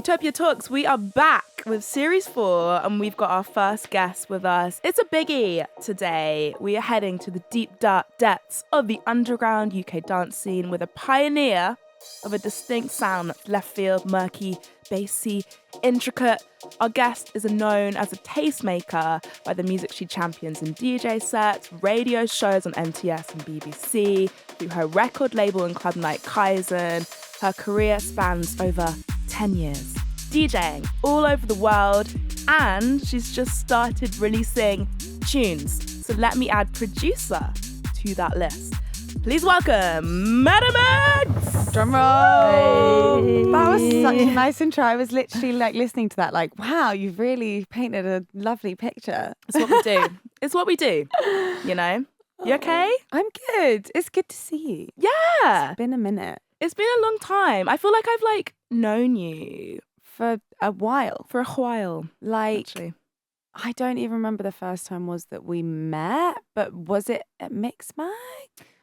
Utopia Talks, we are back with Series 4 and we've got our first guest with us. It's a biggie today. We are heading to the deep, dark depths of the underground UK dance scene with a pioneer of a distinct sound that's left field, murky, bassy, intricate. Our guest is known as a tastemaker by the music she champions in DJ sets, radio shows on NTS and BBC, through her record label and club night Kaizen. Her career spans over 10 years, DJing all over the world, and she's just started releasing tunes. So let me add producer to that list. Please welcome Madam X! Drum roll! Hey. That was such a nice intro. I was literally like listening to that like, wow, you've really painted a lovely picture. It's what we do. It's what we do, you know? You okay? I'm good. It's good to see you. Yeah. It's been a minute. It's been a long time. I feel like I've known you For a while. for a while. Actually. I don't even remember the first time was that we met, but was it at Mix Mag?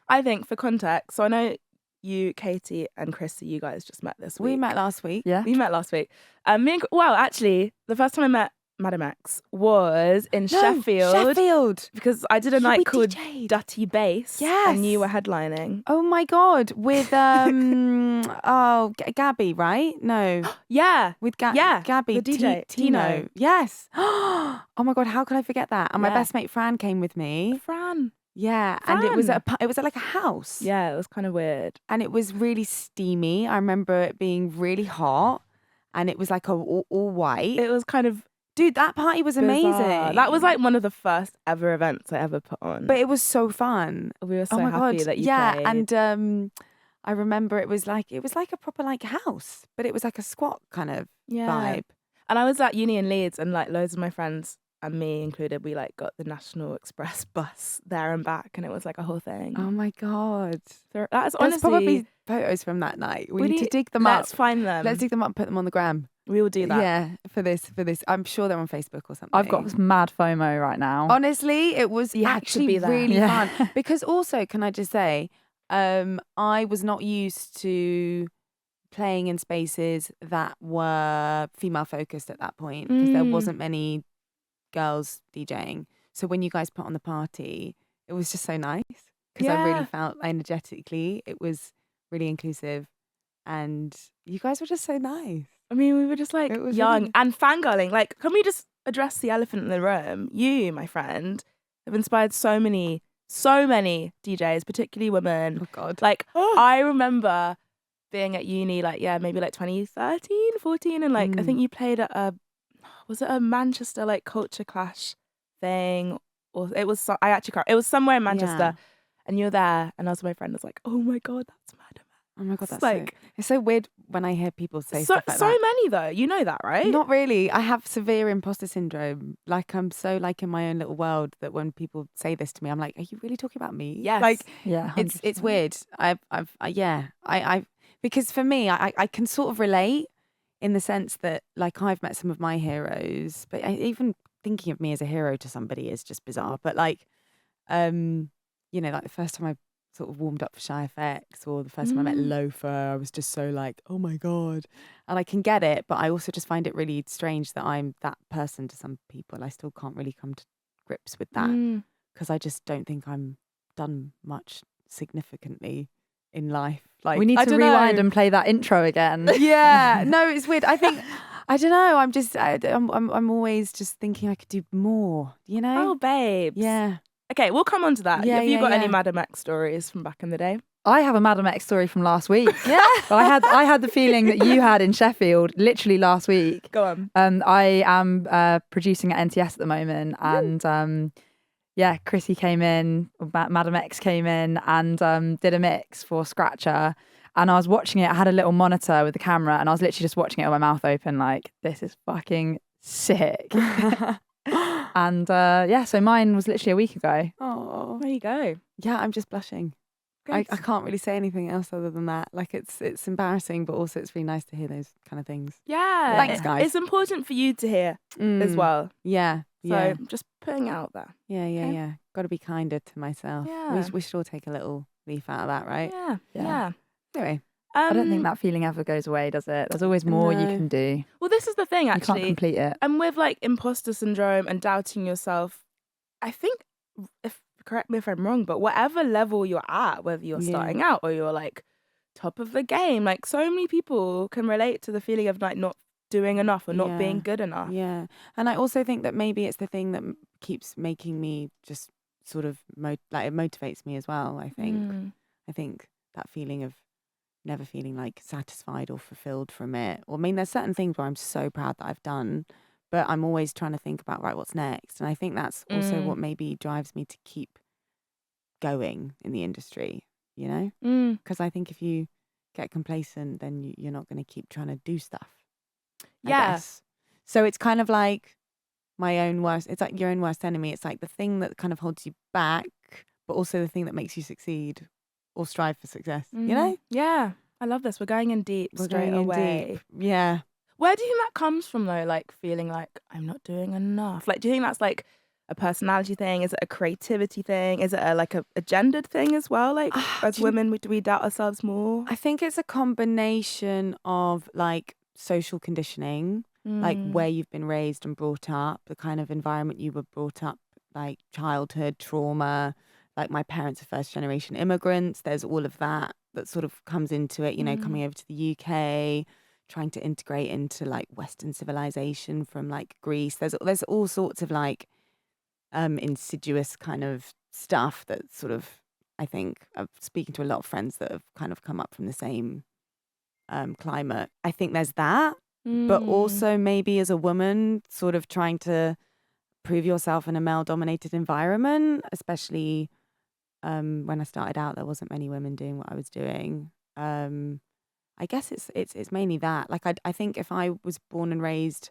I think for context, so I know you, Katie, and Chrissy, you guys just met this week. We met last week. Yeah. We met last week. Actually, the first time I met Madam X was in Sheffield. Because I did a night called Dutty Bass. Yes. And you were headlining. Oh my God. With, Gabby, right? No. Yeah. With Yeah, Gabby. the DJ, Tino. Yes. Oh my God. How could I forget that? And my Yeah. best mate Fran came with me. Fran. Yeah. And it was Fran. at like a house. Yeah, it was kind of weird. And it was really steamy. I remember it being really hot. And it was like all white. It was kind of Dude, that party was amazing. bizarre. That was like one of the first ever events I ever put on. But it was so fun. we were so oh my happy God. that you yeah, played. and I remember it was like a proper like house, but it was like a squat kind of vibe. And I was at uni in Leeds, and loads of my friends and me included, we got the National Express bus there and back, and it was like a whole thing. Oh my God. So that's There's honestly probably photos from that night. We need to dig them Let's up. find them. Let's dig them up and put them on the gram. We will do that. Yeah, for this. I'm sure they're on Facebook or something. I've got mad FOMO right now. Honestly, it was You had to actually be there. really Yeah. fun. Because also, can I just say, I was not used to playing in spaces that were female focused at that point because there wasn't many girls DJing. So when you guys put on the party, it was just so nice because I Yeah. really felt energetically it was really inclusive, and you guys were just so nice. I mean, we were just It was young really- and fangirling. Can we just address the elephant in the room? You, my friend, have inspired so many DJs, particularly women. Oh God. I remember being at uni, maybe 2013, 14, and I think you played at was it a Manchester Culture Clash thing, or it was I actually can't. It was somewhere in Manchester, and you were there, and I was with my friend. I was like, oh my God, that's Madam. Oh my God, It's that's it's so weird when I hear people say So stuff like that. many though. You know that, right? Not really. I have severe imposter syndrome. I'm so in my own little world that when people say this to me, I'm like, are you really talking about me? Yes. Yeah, It's 100%. weird. I because for me, I can sort of relate in the sense that I've met some of my heroes, but even thinking of me as a hero to somebody is just bizarre. But the first time I sort of warmed up for Shy FX, or the first time I met Loafer, I was just so oh my God. And I can get it, but I also just find it really strange that I'm that person to some people. I still can't really come to grips with that because I just don't think I'm done much significantly in life. We need I to don't rewind know. and play that intro again. Yeah, no, it's weird. I think I don't know. I'm always just thinking I could do more. You know? Oh, babes. Yeah. Okay, we'll come on to that. Yeah, Have you yeah, got any yeah. Madam X stories from back in the day? I have a Madam X story from last week. Yeah. But I had the feeling that you had in Sheffield literally last week. Go on. I am producing at NTS at the moment, and Chrissy came in, Madam X came in, and did a mix for Scratcher. And I was watching it. I had a little monitor with the camera, and I was literally just watching it with my mouth open, this is fucking sick. And so mine was literally a week ago. Oh. There you go. Yeah, I'm just blushing. I can't really say anything else other than that. It's embarrassing, but also it's really nice to hear those kind of things. Yeah. Thanks, guys. It's important for you to hear as well. Yeah. So Yeah. just putting it out there. Yeah. Got to be kinder to myself. Yeah. We should all take a little leaf out of that, right? Yeah. Yeah. Yeah. Anyway, I don't think that feeling ever goes away, does it? There's always more you No. can do. Well, this is the thing, You can't actually. complete it. And with like imposter syndrome and doubting yourself, I think, correct me if I'm wrong, but whatever level you're at, whether you're starting out or you're like top of the game, like so many people can relate to the feeling of like not doing enough or not being good enough. Yeah. And I also think that maybe it's the thing that keeps making me just sort of it motivates me as well, I think. I think that feeling of never feeling like satisfied or fulfilled from it. Or I mean, there's certain things where I'm so proud that I've done, but I'm always trying to think about, right, what's next? And I think that's also what maybe drives me to keep going in the industry, you know? Because I think if you get complacent, then you're not going to keep trying to do stuff. I guess. So it's kind of like it's like your own worst enemy. It's like the thing that kind of holds you back, but also the thing that makes you succeed or strive for success, you know? Yeah. I love this. We're going in deep straight away. Yeah. Where do you think that comes from though? Like feeling like I'm not doing enough. Like, do you think that's like a personality thing? Is it a creativity thing? Is it a gendered thing as well? Like as women, do we doubt ourselves more? I think it's a combination of like social conditioning, like where you've been raised and brought up, the kind of environment you were brought up, like childhood trauma. Like my parents are first generation immigrants. There's all of that sort of comes into it, you know, coming over to the UK, trying to integrate into like Western civilization from like Greece. There's all sorts of like insidious kind of stuff that sort of, I think, I'm speaking to a lot of friends that have kind of come up from the same climate. I think there's that, but also maybe as a woman sort of trying to prove yourself in a male-dominated environment, especially when I started out, there wasn't many women doing what I was doing. I guess it's mainly that. Like I think if I was born and raised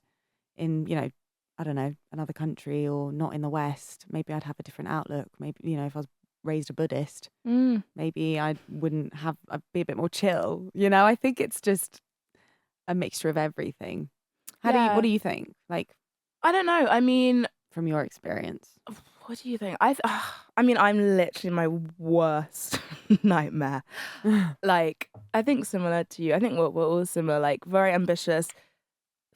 in, you know, I don't know, another country or not in the West, maybe I'd have a different outlook. Maybe, you know, if I was raised a Buddhist, maybe I'd be a bit more chill. You know, I think it's just a mixture of everything. What do you think? Like, I don't know. I mean, from your experience, what do you think? I mean, I'm literally my worst nightmare. Like, I think similar to you. I think we're all similar. Like, very ambitious,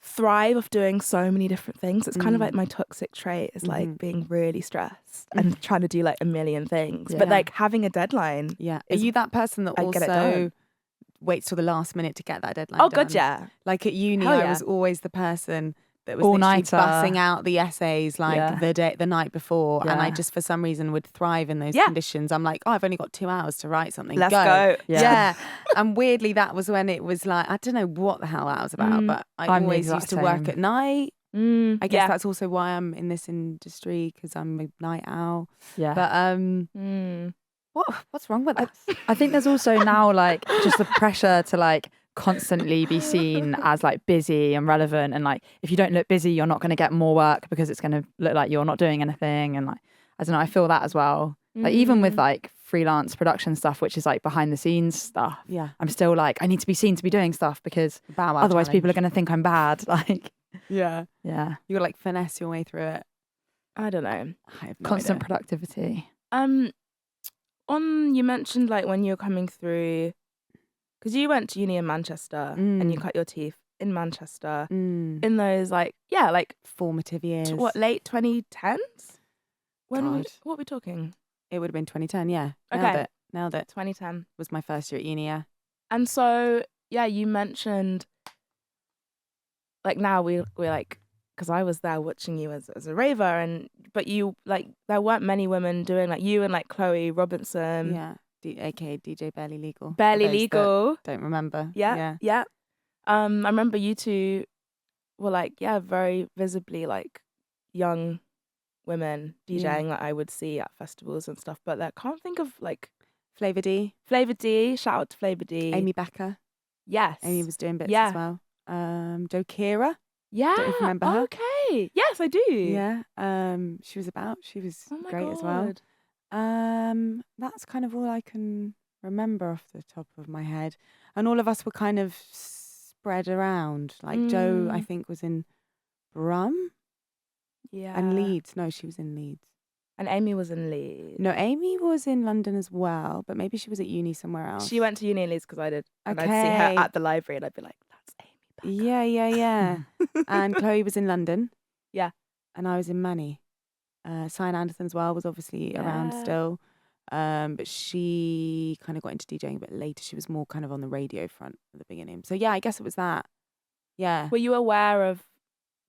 thrive of doing so many different things. It's kind of like my toxic trait is like being really stressed and trying to do like a million things. But like having a deadline. Yeah. Are you that person that also waits till the last minute to get that deadline Oh, done? God, yeah. Like at uni, I was always the person that was All-nighter. bussing out the essays like the night before, and I just for some reason would thrive in those conditions. I'm like, oh, I've only got 2 hours to write something. Let's go. Yeah. And weirdly, that was when it was like, I don't know what the hell that was about, but I always used to work at night. I guess that's also why I'm in this industry, because I'm a night owl. Yeah. But what's wrong with us? I think there's also now like just the pressure to like constantly be seen as like busy and relevant, and like if you don't look busy, you're not going to get more work because it's going to look like you're not doing anything. And like, I don't know, I feel that as well. Like even with like freelance production stuff, which is like behind the scenes stuff, I'm still like, I need to be seen to be doing stuff because otherwise people are going to think I'm bad. Like, you gotta like finesse your way through it. I don't know. I have no constant idea. productivity. You mentioned like when you're coming through, because you went to uni in Manchester and you cut your teeth in Manchester in those like formative years. What, late 2010s? What are we talking? It would have been 2010. Yeah. Okay. Nailed it. 2010 was my first year at uni. Yeah. And so you mentioned like now we're like, because I was there watching you as a raver, but you like there weren't many women doing like you and like Chloe Robinson. Yeah. aka DJ Barely Legal. Barely Legal. Don't remember. Yeah. I remember you two were like, very visibly like young women DJing that I would see at festivals and stuff. But I can't think of like Flavor D. Shout out to Flavor D. Amy Becker. Yes. Amy was doing bits as well. Joe Kira. Yeah. Don't you remember her? Okay. Yes, I do. Yeah. She was great as well. That's kind of all I can remember off the top of my head. And all of us were kind of spread around. Like Joe, I think, was in Brum. Yeah. And Leeds. No, she was in Leeds. And Amy was in Leeds. No, Amy was in London as well, but maybe she was at uni somewhere else. She went to uni in Leeds because I did. And I'd see Okay. her at the library and I'd be like, that's Amy Becker. Yeah. And Chloe was in London. Yeah. And I was in Manny. Cyan Anderson as well was obviously around Yeah. still. But she kind of got into DJing a bit later. She was more kind of on the radio front at the beginning. So yeah, I guess it was that. Yeah. Were you aware of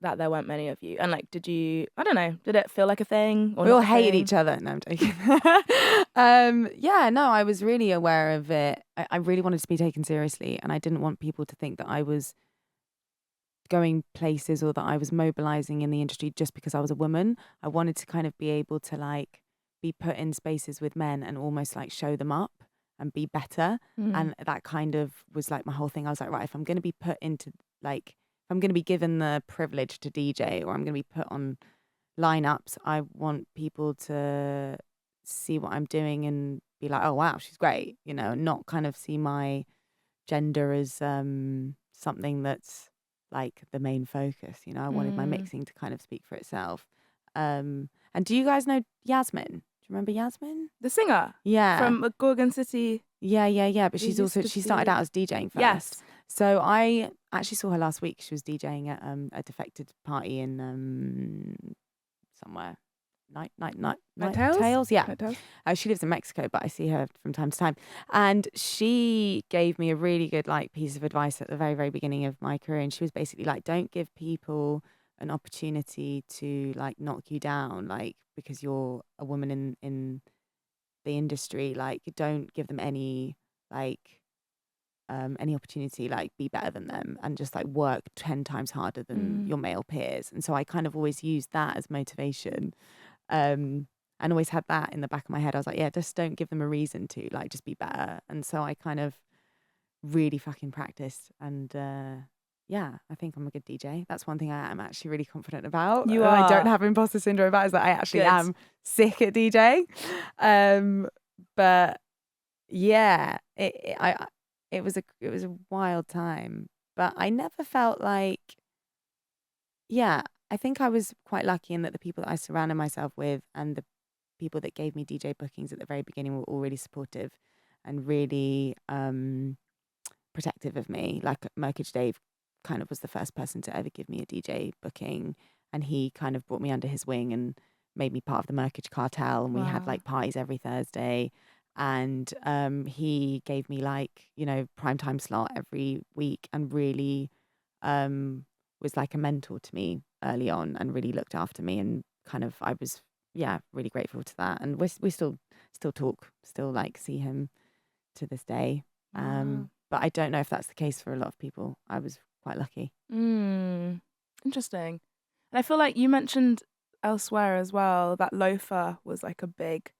that there weren't many of you? And like, did you, I don't know, did it feel like a thing? Or We all not a hated thing? each other. No, I'm joking. Yeah, no, I was really aware of it. I really wanted to be taken seriously, and I didn't want people to think that I was going places or that I was mobilizing in the industry just because I was a woman. I wanted to kind of be able to like be put in spaces with men and almost like show them up and be better. And that kind of was like my whole thing. I was like, right, if I'm going to be put into like, if I'm going to be given the privilege to DJ or I'm going to be put on lineups, I want people to see what I'm doing and be like, oh wow, she's great, you know, not kind of see my gender as something that's like the main focus. You know, I wanted my mixing to kind of speak for itself. And do you guys know Yasmin? Do you remember Yasmin? The singer? Yeah. From Gorgon City. Yeah. But We she's used also, to she started see- out as DJing first. Yes. So I actually saw her last week. She was DJing at a defected party in somewhere. Night Tales? Tales? Yeah. Night Tales? She lives in Mexico, but I see her from time to time. And she gave me a really good like piece of advice at the very, very beginning of my career. And she was basically like, don't give people an opportunity to like knock you down, like because you're a woman in the industry. Like, don't give them any opportunity, like be better than them and just like work 10 times harder than your male peers. And so I kind of always used that as motivation. And always had that in the back of my head. I was like, yeah, just don't give them a reason to, like, just be better. And so I kind of really fucking practiced. And yeah, I think I'm a good DJ. That's one thing I am actually really confident about. You and I don't are. have imposter syndrome about is that I actually Good. am sick at DJ. But yeah, it was a wild time. But I never felt like, yeah, I think I was quite lucky in that the people that I surrounded myself with and the people that gave me DJ bookings at the very beginning were all really supportive and really protective of me. Like Merkage Dave kind of was the first person to ever give me a DJ booking, and he kind of brought me under his wing and made me part of the Merkage cartel, and we had Wow. like parties every Thursday. And he gave me like, you know, prime time slot every week and really was like a mentor to me early on and really looked after me, and kind of I was really grateful to that. And we still talk, still like see him to this day. Wow. But I don't know if that's the case for a lot of people. I was quite lucky. Interesting. And I feel like you mentioned elsewhere as well that Loafer was like a big,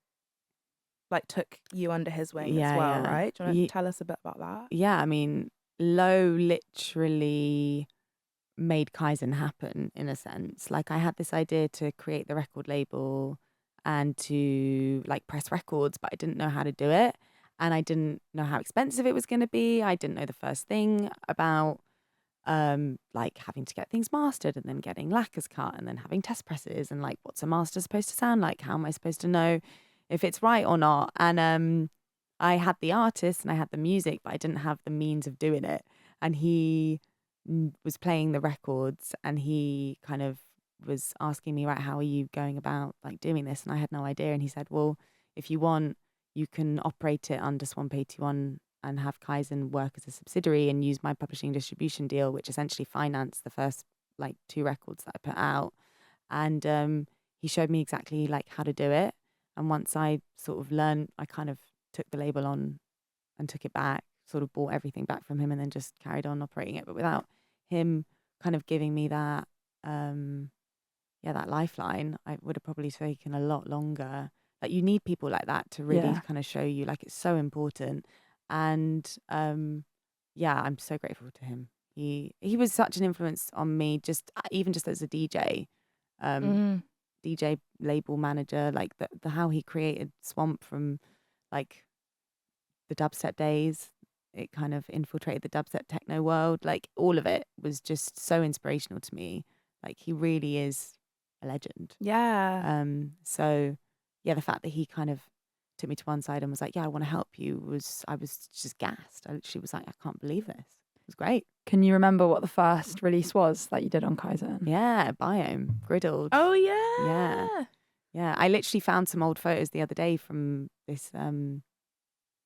like took you under his wing Yeah, as well, yeah. right? Do you want to tell us a bit about that? Yeah, I mean, Lo literally made Kaizen happen in a sense. Like I had this idea to create the record label and to like press records, but I didn't know how to do it. And I didn't know how expensive it was going to be. I didn't know the first thing about like having to get things mastered and then getting lacquers cut and then having test presses and like what's a master supposed to sound like? How am I supposed to know if it's right or not? And I had the artist and I had the music, but I didn't have the means of doing it. And he was playing the records and he kind of was asking me, right, how are you going about like doing this? And I had no idea. And he said, well, if you want, you can operate it under Swamp 81 and have Kaizen work as a subsidiary and use my publishing distribution deal, which essentially financed the first like 2 records that I put out. And he showed me exactly like how to do it. And once I sort of learned, I kind of took the label on and took it back, sort of bought everything back from him and then just carried on operating it. But without him kind of giving me that, that lifeline, I would have probably taken a lot longer. Like you need people like that to really kind of show you, like it's so important. And I'm so grateful to him. He was such an influence on me, just even just as a DJ, DJ label manager, like the how he created Swamp from like the dubstep days. It kind of infiltrated the dubstep techno world. Like all of it was just so inspirational to me. Like he really is a legend. Yeah. So the fact that he kind of took me to one side and was like, yeah, I want to help you, I was just gassed. She was like, I can't believe this. It was great. Can you remember what the first release was that you did on Kaizen? Yeah, Biome, Griddled. Oh yeah. Yeah. Yeah, I literally found some old photos the other day from this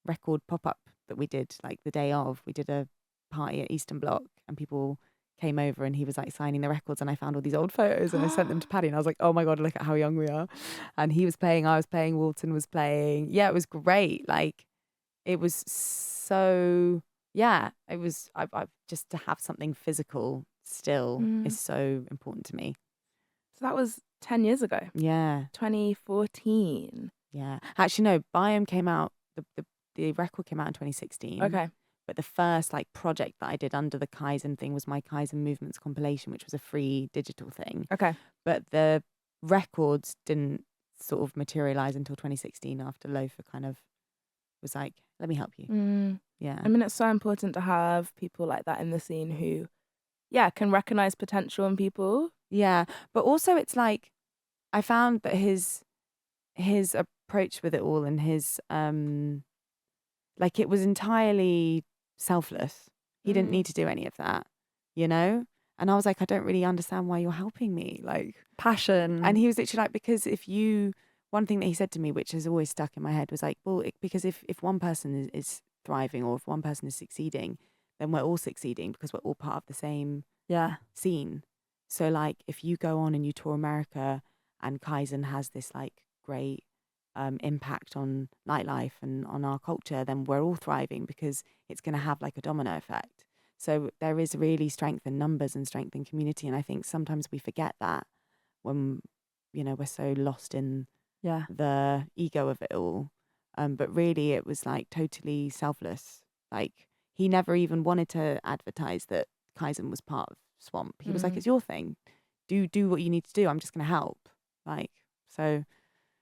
record pop-up that we did, like the day of. We did a party at Eastern Bloc and people came over and he was like signing the records, and I found all these old photos and I sent them to Paddy and I was like, oh my God, look at how young we are. And he was playing, I was playing, Walton was playing. Yeah, it was great. Like, it was so, it was, I just to have something physical still is so important to me. So that was 10 years ago. Yeah. 2014. Yeah. Actually, no, Biome came out, the record came out in 2016. Okay. But the first like project that I did under the Kaizen thing was my Kaizen Movements compilation, which was a free digital thing. Okay. But the records didn't sort of materialize until 2016 after Loafer kind of was like, let me help you. Yeah. I mean, it's so important to have people like that in the scene who, can recognize potential in people. Yeah. But also it's like, I found that his approach with it all and his, like it was entirely selfless. He didn't need to do any of that, you know? And I was like, I don't really understand why you're helping me. Like, Passion. and he was literally like, because one thing that he said to me, which has always stuck in my head, was like, well, because if one person is thriving or if one person is succeeding, then we're all succeeding because we're all part of the same scene. So like, if you go on and you tour America and Kaizen has this like great impact on nightlife and on our culture, then we're all thriving because it's going to have like a domino effect. So there is really strength in numbers and strength in community. And I think sometimes we forget that when, we're so lost in the ego of it all. But really it was like totally selfless. Like he never even wanted to advertise that Kaizen was part of Swamp. He was like, it's your thing. Do what you need to do. I'm just going to help. Like, so...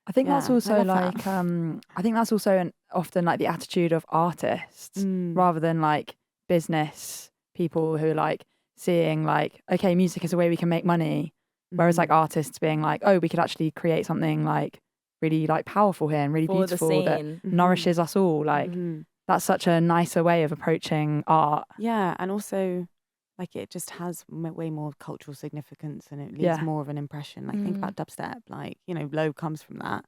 I think that's also like, I think that's also often like the attitude of artists rather than like business people who are like seeing like, okay, music is a way we can make money. Whereas like artists being like, oh, we could actually create something like really like powerful here and really For beautiful that nourishes us all. Like that's such a nicer way of approaching art. Yeah. And also like it just has way more cultural significance and it leaves more of an impression. Like think about dubstep, like, Low comes from that,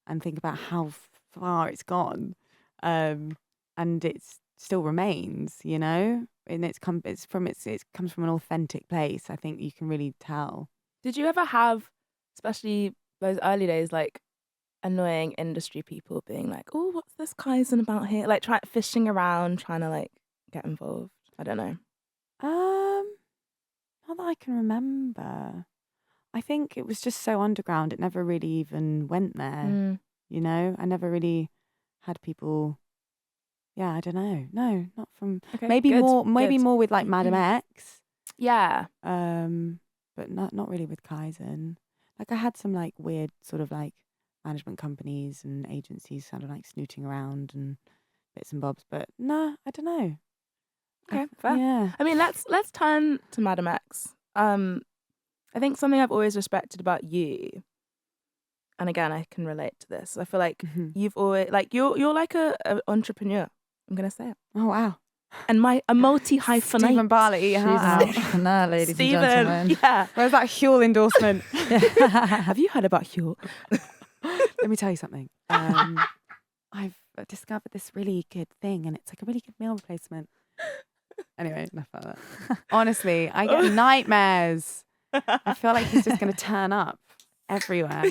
and think about how far it's gone. And it still remains, and it comes from an authentic place. I think you can really tell. Did you ever have, especially those early days, like annoying industry people being like, oh, what's this Kaizen about here? Like fishing around, trying to like get involved. I don't know. Not that I can remember. I think it was just so underground. It never really even went there. I never really had people. Yeah, I don't know. No, not from. Okay, maybe good, more with like Madam X. Yeah. But not really with Kaizen. Like I had some like weird sort of like management companies and agencies kind of like snooting around and bits and bobs. But no, I don't know. Okay, fair. Yeah. I mean, let's turn to Madam X. I think something I've always respected about you, and again, I can relate to this. I feel like you've always like you're like a entrepreneur. I'm gonna say it. Oh wow. And a multi-hyphenate. Stephen Barley, She's an entrepreneur, ladies and gentlemen. Yeah. Where's that Huel endorsement? Have you heard about Huel? Let me tell you something. I've discovered this really good thing, and it's like a really good meal replacement. Anyway, enough about that. Honestly, I get nightmares. I feel like he's just going to turn up everywhere.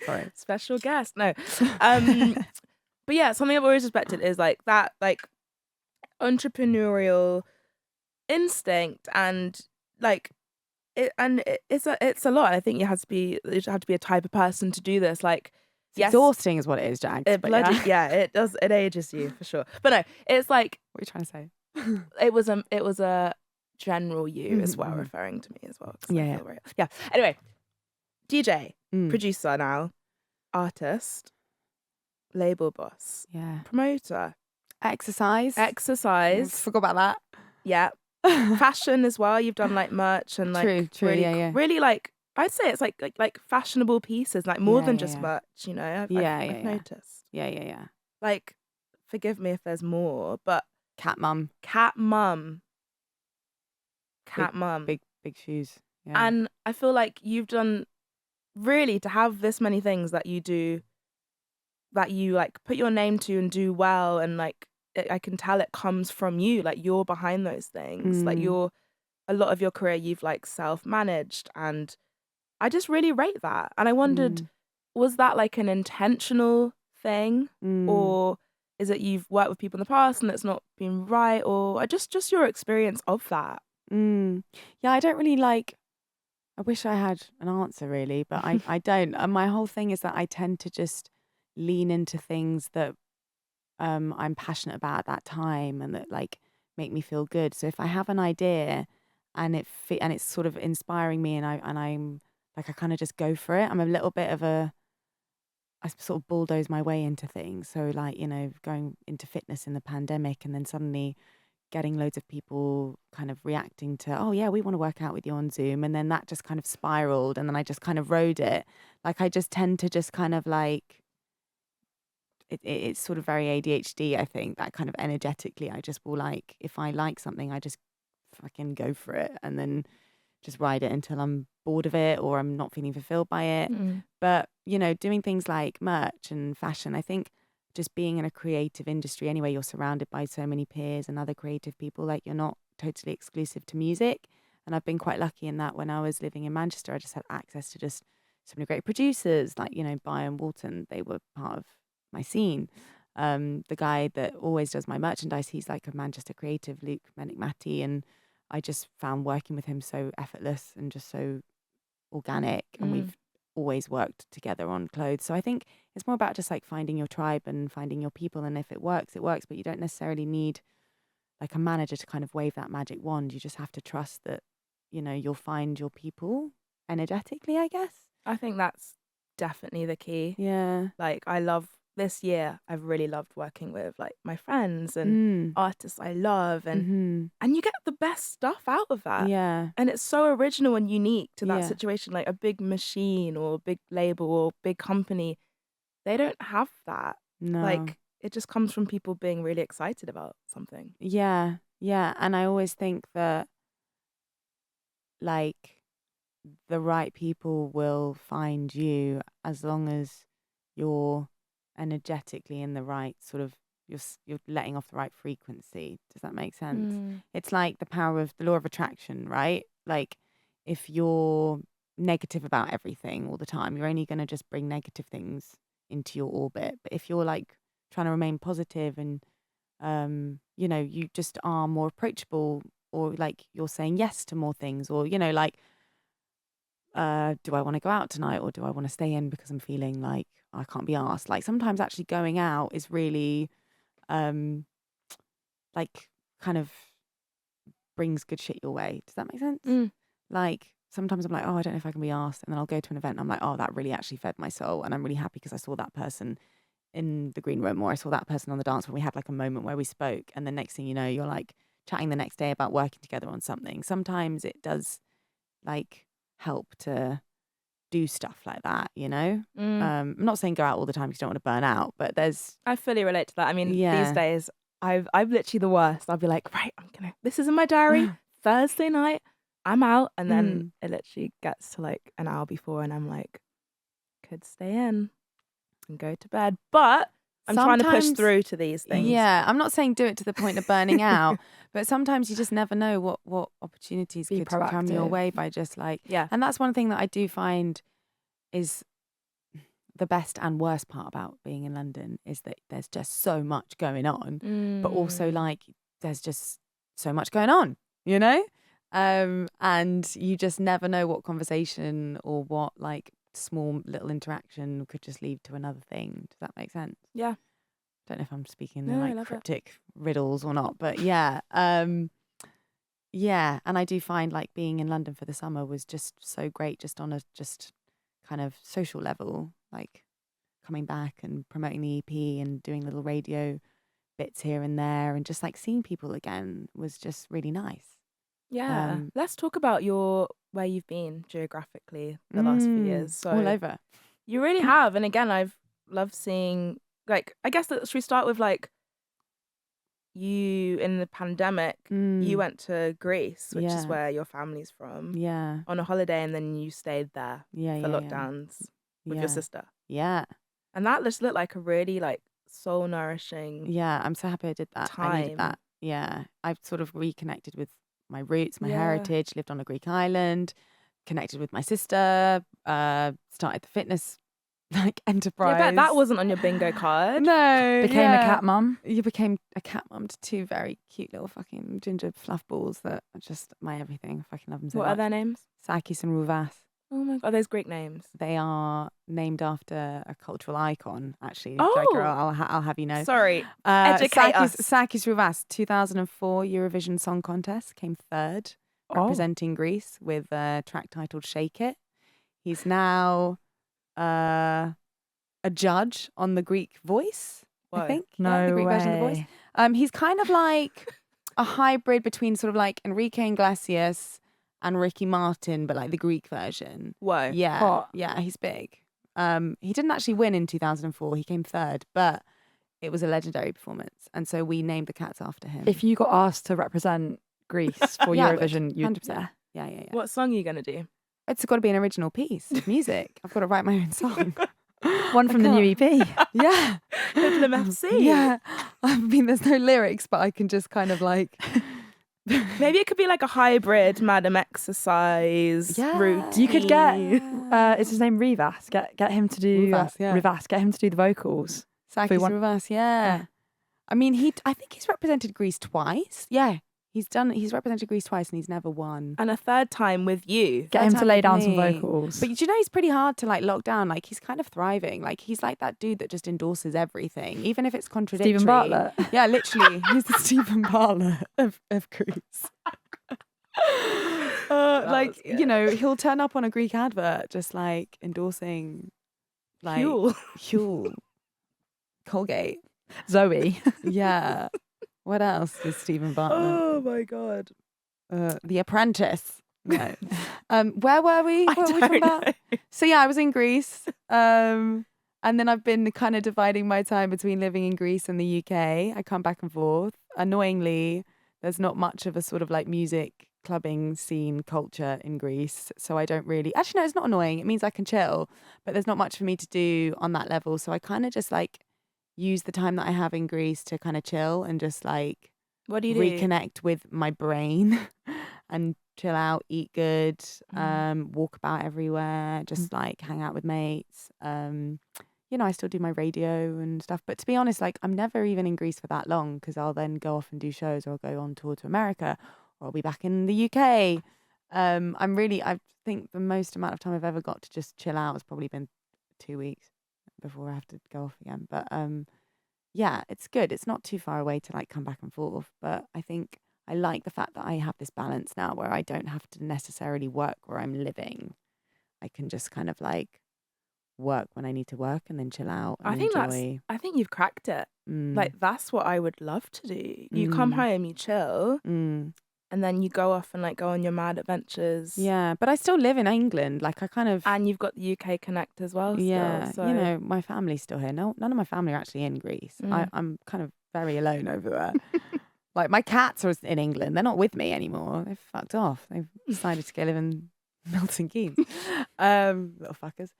Sorry. Special guest. No. But yeah, something I've always respected is like that, like entrepreneurial instinct, and like it's a lot. I think you have to be a type of person to do this. Like, it's exhausting is what it is, Jack. It does. It ages you for sure. But no, it's like, what are you trying to say? It was a general you as well, referring to me as well. Yeah. Anyway, DJ, producer now, artist, label boss, promoter, exercise. Forgot about that. Yeah. Fashion as well. You've done like merch and like true. Really like I'd say it's like fashionable pieces, like more than just merch, you know. I've noticed. Yeah. Like, forgive me if there's more, but Cat mum. cat mum, cat mum. Big shoes. Yeah. And I feel like you've done really to have this many things that you do, that you like put your name to and do well, and like I can tell it comes from you. Like you're behind those things. Like you're a lot of your career you've like self-managed, and I just really rate that. And I wondered, was that like an intentional thing, or is it you've worked with people in the past and it's not been right, or just your experience of that? Yeah, I don't really like. I wish I had an answer really, but I don't. And my whole thing is that I tend to just lean into things that I'm passionate about at that time and that like make me feel good. So if I have an idea and it's sort of inspiring me, and I'm like I kind of just go for it. I'm a little bit of I sort of bulldoze my way into things. So like, you know, going into fitness in the pandemic and then suddenly getting loads of people kind of reacting to, oh yeah, we want to work out with you on Zoom. And then that just kind of spiraled, and then I just kind of rode it. Like I just tend to just kind of like, it's sort of very ADHD, I think, that kind of energetically, I just will like, if I like something, I just fucking go for it and then just ride it until I'm bored of it or I'm not feeling fulfilled by it. But, you know, doing things like merch and fashion, I think just being in a creative industry anyway, you're surrounded by so many peers and other creative people, like you're not totally exclusive to music. And I've been quite lucky in that when I was living in Manchester, I just had access to just so many great producers, like, you know, Brian Walton, they were part of my scene. The guy that always does my merchandise, he's like a Manchester creative, Luke Mennick-Matty, and I just found working with him so effortless and just so organic, and we've always worked together on clothes. So I think it's more about just like finding your tribe and finding your people, and if it works, but you don't necessarily need like a manager to kind of wave that magic wand. You just have to trust that, you know, you'll find your people energetically, I guess. I think that's definitely the key. Yeah. Like I love this year, I've really loved working with like my friends and artists I love, and you get the best stuff out of that. Yeah. And it's so original and unique to that Yeah. situation. Like a big machine or a big label or big company, they don't have that. No. Like it just comes from people being really excited about something. Yeah. And I always think that like the right people will find you as long as you're energetically in the right sort of, you're letting off the right frequency. Does that make sense? It's like the power of the law of attraction, right? Like if you're negative about everything all the time, you're only going to just bring negative things into your orbit. But if you're like trying to remain positive and you know, you just are more approachable, or like you're saying yes to more things, or, you know, like do I want to go out tonight, or do I want to stay in because I'm feeling like I can't be asked? Like sometimes actually going out is really like kind of brings good shit your way. Does that make sense? Like sometimes I'm like, oh, I don't know if I can be asked, and then I'll go to an event and I'm like, oh, that really actually fed my soul, and I'm really happy because I saw that person in the green room, or I saw that person on the dance when we had like a moment where we spoke, and the next thing you know, you're like chatting the next day about working together on something. Sometimes it does like help to do stuff like that, you know. I'm not saying go out all the time because you don't want to burn out, but I fully relate to that. I mean, Yeah. these days I'm literally the worst. I'll be like, right, this is in my diary, Thursday night, I'm out, and then it literally gets to like an hour before and I'm like, could stay in and go to bed, but I'm trying to push through to these things. Yeah, I'm not saying do it to the point of burning out, but sometimes you just never know what opportunities Be could come your proactive. way by just like, Yeah. And that's one thing that I do find is the best and worst part about being in London is that there's just so much going on, but also like there's just so much going on, you know? And you just never know what conversation or what like small little interaction could just lead to another thing. Does that make sense? Yeah. Don't know if I'm speaking No, in I like love it. cryptic riddles or not, but yeah. Yeah. And I do find like being in London for the summer was just so great, just on a just kind of social level, like coming back and promoting the EP and doing little radio bits here and there, and just like seeing people again was just really nice. Yeah. Let's talk about your where you've been geographically the last few years. So all over. you really have. And again, I've loved seeing, like, I guess should we start with like you in the pandemic, you went to Greece, which is Yeah. where your family's from, Yeah. on a holiday, and then you stayed there Yeah. for Yeah. lockdowns with Yeah. your sister. Yeah. And that just looked like a really like soul nourishing Yeah. I'm so happy I did that. I needed time. that. Yeah. I've sort of reconnected with my roots, my Yeah. heritage, lived on a Greek island, connected with my sister, started the fitness like enterprise. Yeah, I bet that wasn't on your bingo card. No. Became a cat mum. You became a cat mum to two very cute little fucking ginger fluff balls that are just my everything. I fucking love them so What much. are their names? Sakis and Ruvas. Oh my god, those Greek names. They are named after a cultural icon, actually. Oh. Like, girl, I'll have you know. Sorry, educate us. Sakis Ruvas, 2004 Eurovision Song Contest, came third, representing Greece with a track titled Shake It. He's now a judge on the Greek Voice, Whoa. I think. No the Greek version of the way. Voice. He's kind of like a hybrid between sort of like Enrique Iglesias and Ricky Martin, but like the Greek version. Whoa. Yeah. Hot. Yeah, he's big. He didn't actually win in 2004. He came third, but it was a legendary performance. And so we named the cats after him. If you got asked to represent Greece for Yeah, I would. Eurovision, you'd 100%. Yeah. What song are you gonna do? It's got to be an original piece of music. I've got to write my own song. one from the new EP. Yeah. Hoodlum FC. Yeah. I mean, there's no lyrics, but I can just kind of like... Maybe it could be like a hybrid Madam exercise routine. You could get is his name Rivas? Get him to do Rivas, yeah. Rivas. Get him to do the vocals. Sakis want- Ruvas, yeah. I mean, I think he's represented Greece twice. Yeah. He's represented Greece twice and he's never won. And a third time with you. Get him to lay down some me. vocals. But do you know he's pretty hard to like lock down? Like he's kind of thriving. Like he's like that dude that just endorses everything, even if it's contradictory. Stephen Bartlett. Yeah, literally. He's the Stephen Bartlett of Greece. Like, you know, he'll turn up on a Greek advert just like endorsing like Huel, Colgate. Zoe. Yeah. What else is Stephen Bartlett? Oh my god. The Apprentice. No. Where were we? I What were we don't talking about? know. So yeah, I was in Greece. And then I've been kind of dividing my time between living in Greece and the UK. I come back and forth. Annoyingly, there's not much of a sort of like music clubbing scene culture in Greece. So I don't really... Actually, no, it's not annoying. It means I can chill. But there's not much for me to do on that level. So I kind of just like use the time that I have in Greece to kind of chill and just like What do you do? reconnect with my brain and chill out, eat good, walk about everywhere, just like hang out with mates. You know, I still do my radio and stuff. But to be honest, like I'm never even in Greece for that long because I'll then go off and do shows or I'll go on tour to America or I'll be back in the UK. I think the most amount of time I've ever got to just chill out has probably been 2 weeks before I have to go off again. But yeah, it's good. It's not too far away to like come back and forth. But I think I like the fact that I have this balance now where I don't have to necessarily work where I'm living. I can just kind of like work when I need to work and then chill out and enjoy. I think you've cracked it. Like that's what I would love to do. You come home, you chill, and then you go off and like go on your mad adventures. Yeah, but I still live in England. Like I kind of... And you've got the UK Connect as well. Yeah, still, so. you know, my family's still here. No, none of my family are actually in Greece. I'm kind of very alone over there. Like my cats are in England. They're not with me anymore. They've fucked off. They've decided to go live in Milton Keynes. Little fuckers.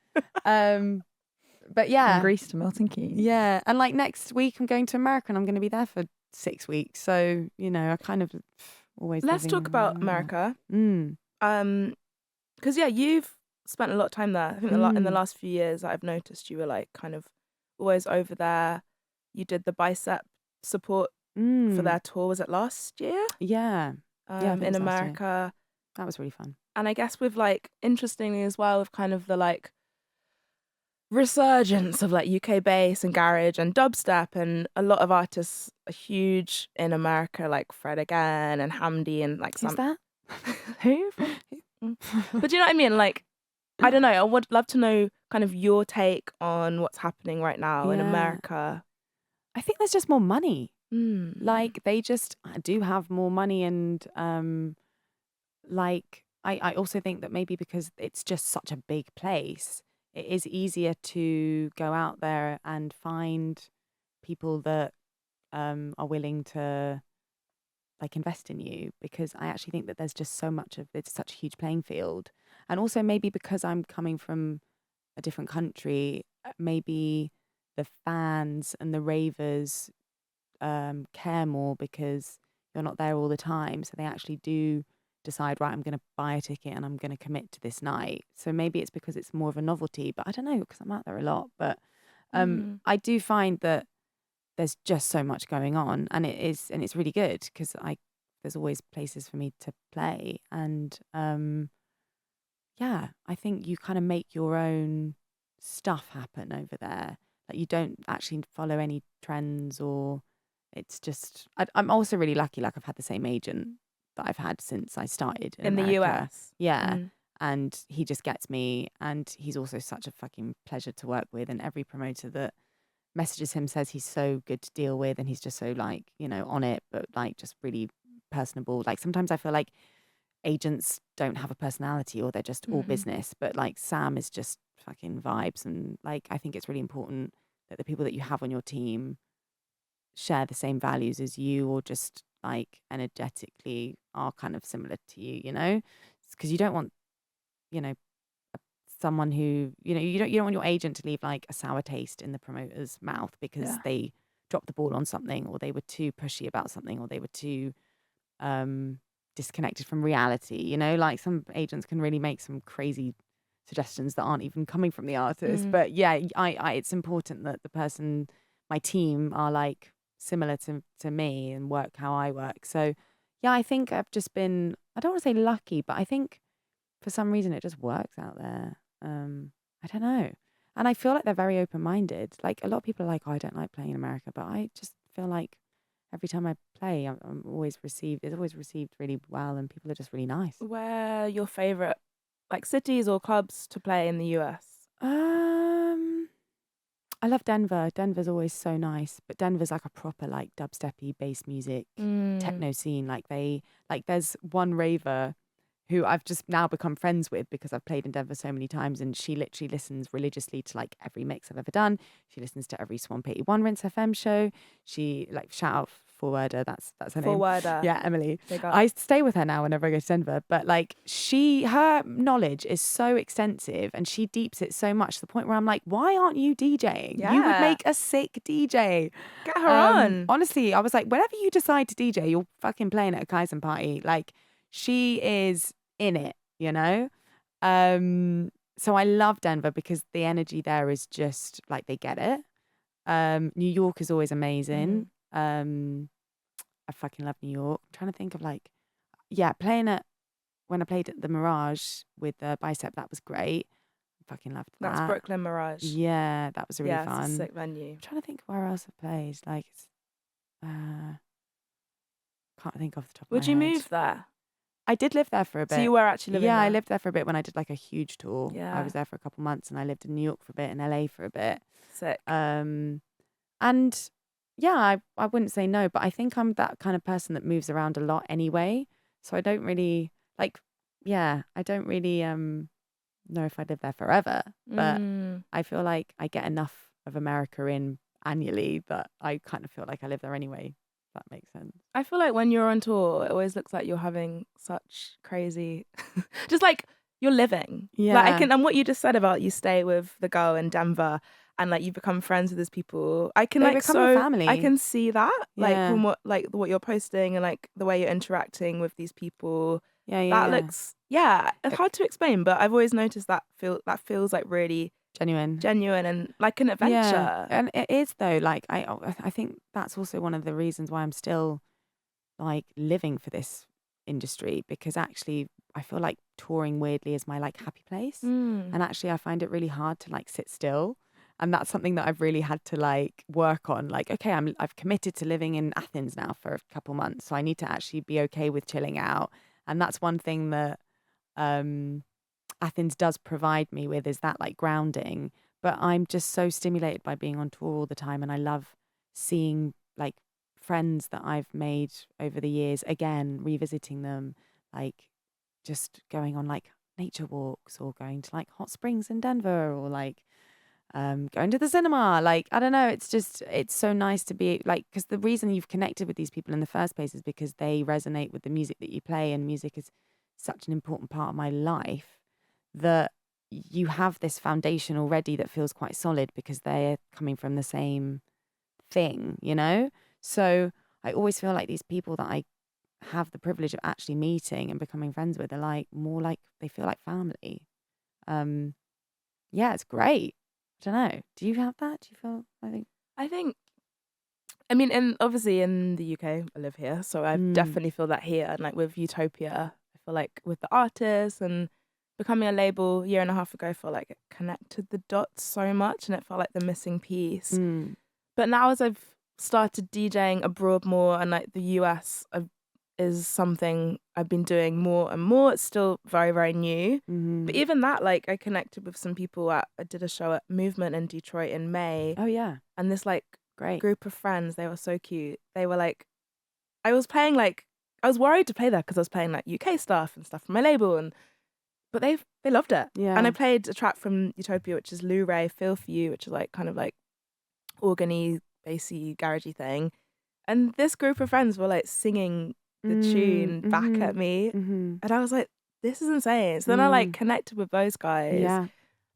But yeah. From Greece to Milton Keynes. Yeah. And like next week I'm going to America and I'm going to be there for 6 weeks. So, you know, I kind of always... Let's living talk about around. America. Because yeah, you've spent a lot of time there. I think in the last few years I've noticed you were like kind of always over there. You did the bicep support for their tour. Was it last year? Yeah. I think it In was last year. America. That was really fun. And I guess with like, interestingly as well, with kind of the like resurgence of like UK bass and garage and dubstep, and a lot of artists are huge in America, like Fred Again and Hamdi and like Who's that? Who? But do you know what I mean? Like, I don't know. I would love to know kind of your take on what's happening right now in Yeah. America. I think there's just more money. Like they just do have more money and like I also think that maybe because it's just such a big place, it is easier to go out there and find people that are willing to like invest in you, because I actually think that there's just so much of it's such a huge playing field. And also maybe because I'm coming from a different country, maybe the fans and the ravers care more because you're not there all the time. So they actually do decide, right, I'm going to buy a ticket and I'm going to commit to this night. So maybe it's because it's more of a novelty, but I don't know because I'm out there a lot. But I do find that there's just so much going on, and it's really good because there's always places for me to play, and yeah, I think you kind of make your own stuff happen over there. Like you don't actually follow any trends, or it's just I'm also really lucky. Like I've had the same agent that I've had since I started in the America. US. Yeah. And he just gets me, and he's also such a fucking pleasure to work with. And every promoter that messages him says he's so good to deal with, and he's just so like, on it, but like just really personable. Like sometimes I feel like agents don't have a personality, or they're just all business, but like Sam is just fucking vibes. And like I think it's really important that the people that you have on your team share the same values as you, or just like energetically are kind of similar to you, because you don't want, you know someone who, you don't want your agent to leave like a sour taste in the promoter's mouth because they dropped the ball on something, or they were too pushy about something, or they were too disconnected from reality. Like some agents can really make some crazy suggestions that aren't even coming from the artist. But yeah, I it's important that the person, my team, are like similar to me and work how I work. So yeah, I think I've just been, I don't want to say lucky, but I think for some reason it just works out there. I don't know. And I feel like they're very open-minded. Like a lot of people are like, oh, I don't like playing in America, but I just feel like every time I play, it's always received really well, and people are just really nice. Where are your favorite like cities or clubs to play in the US? I love Denver. Denver's always so nice, but Denver's like a proper like dubsteppy bass music techno scene. Like there's one raver who I've just now become friends with because I've played in Denver so many times, and she literally listens religiously to like every mix I've ever done. She listens to every Swamp 81 Rinse FM show. She like shout out Forwarder, that's her name. Forwarder. Yeah, Emily. I stay with her now whenever I go to Denver, but like her knowledge is so extensive and she deeps it so much to the point where I'm like, why aren't you DJing? You would make a sick DJ. Get her on. Honestly, I was like, whenever you decide to DJ, you're fucking playing at a Kaizen party. Like she is in it, so I love Denver because the energy there is just like they get it. New York is always amazing. I fucking love New York. I'm trying to think of like, when I played at the Mirage with the Bicep, that was great. I fucking loved that. That's Brooklyn Mirage. Yeah, that was really fun. It's a sick venue. I'm trying to think of where else I've played. Like, can't think off the top of my head. Would you move there? I did live there for a bit. So you were actually living there? Yeah, I lived there for a bit when I did like a huge tour. Yeah. I was there for a couple months, and I lived in New York for a bit and LA for a bit. Sick. And yeah, I wouldn't say no, but I think I'm that kind of person that moves around a lot anyway. So I don't really I don't really know if I live there forever. But I feel like I get enough of America in annually that I kind of feel like I live there anyway. If that makes sense. I feel like when you're on tour, it always looks like you're having such crazy, just like you're living. Yeah. Like and what you just said about you stay with the girl in Denver and like you become friends with these people. I can They like become a family. I can see that like Yeah. from what you're posting and like the way you're interacting with these people. Yeah. Looks it's hard to explain, but I've always noticed that feels like really genuine and like an adventure. Yeah, and it is though. Like I think that's also one of the reasons why I'm still like living for this industry, because actually I feel like touring weirdly is my like happy place, and actually I find it really hard to like sit still, and that's something that I've really had to like work on. Like, okay, I've committed to living in Athens now for a couple months, so I need to actually be okay with chilling out, and that's one thing that Athens does provide me with, is that like grounding. But I'm just so stimulated by being on tour all the time, and I love seeing like friends that I've made over the years, again revisiting them, like just going on like nature walks or going to like hot springs in Denver or like going to the cinema. Like, I don't know, it's so nice to be like, because the reason you've connected with these people in the first place is because they resonate with the music that you play, and music is such an important part of my life that you have this foundation already that feels quite solid because they're coming from the same thing, you know? So I always feel like these people that I have the privilege of actually meeting and becoming friends with are like more like they feel like family. Yeah, it's great. I don't know. Do you have that? Do you feel? I think, I mean, and obviously in the UK, I live here, so I definitely feel that here. And like with Utopia, I feel like with the artists and becoming a label a year and a half ago, I felt like it connected the dots so much, and it felt like the missing piece. But now as I've started DJing abroad more, and like the US is something I've been doing more and more. It's still very, very new. But even that, like I connected with some people I did a show at Movement in Detroit in May. Oh yeah. And this like Great group of friends, they were so cute. They were like, I was worried to play there because I was playing like UK stuff and stuff from my label, but they loved it. Yeah. And I played a track from Utopia, which is Lou Ray, Feel For You, which is like kind of like organy, bassy, garagey thing. And this group of friends were like singing the tune back at me, and I was like, this is insane. So then I like connected with those guys. Yeah.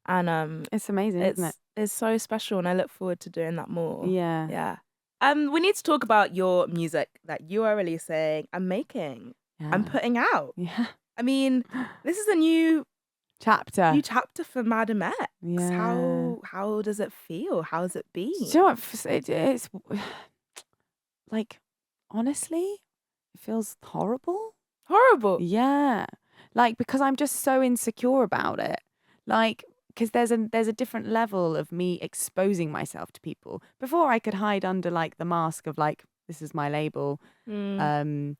And it's amazing, isn't it? It's so special, and I look forward to doing that more. Yeah. We need to talk about your music that you are releasing and making and putting out. Yeah. I mean, this is a new chapter for Madam X. Yeah. How does it feel? How's it been? Do you know what? It's like, honestly, it feels horrible. Horrible. Yeah. Like, because I'm just so insecure about it. Like, because there's a different level of me exposing myself to people. Before I could hide under like the mask of like, this is my label. And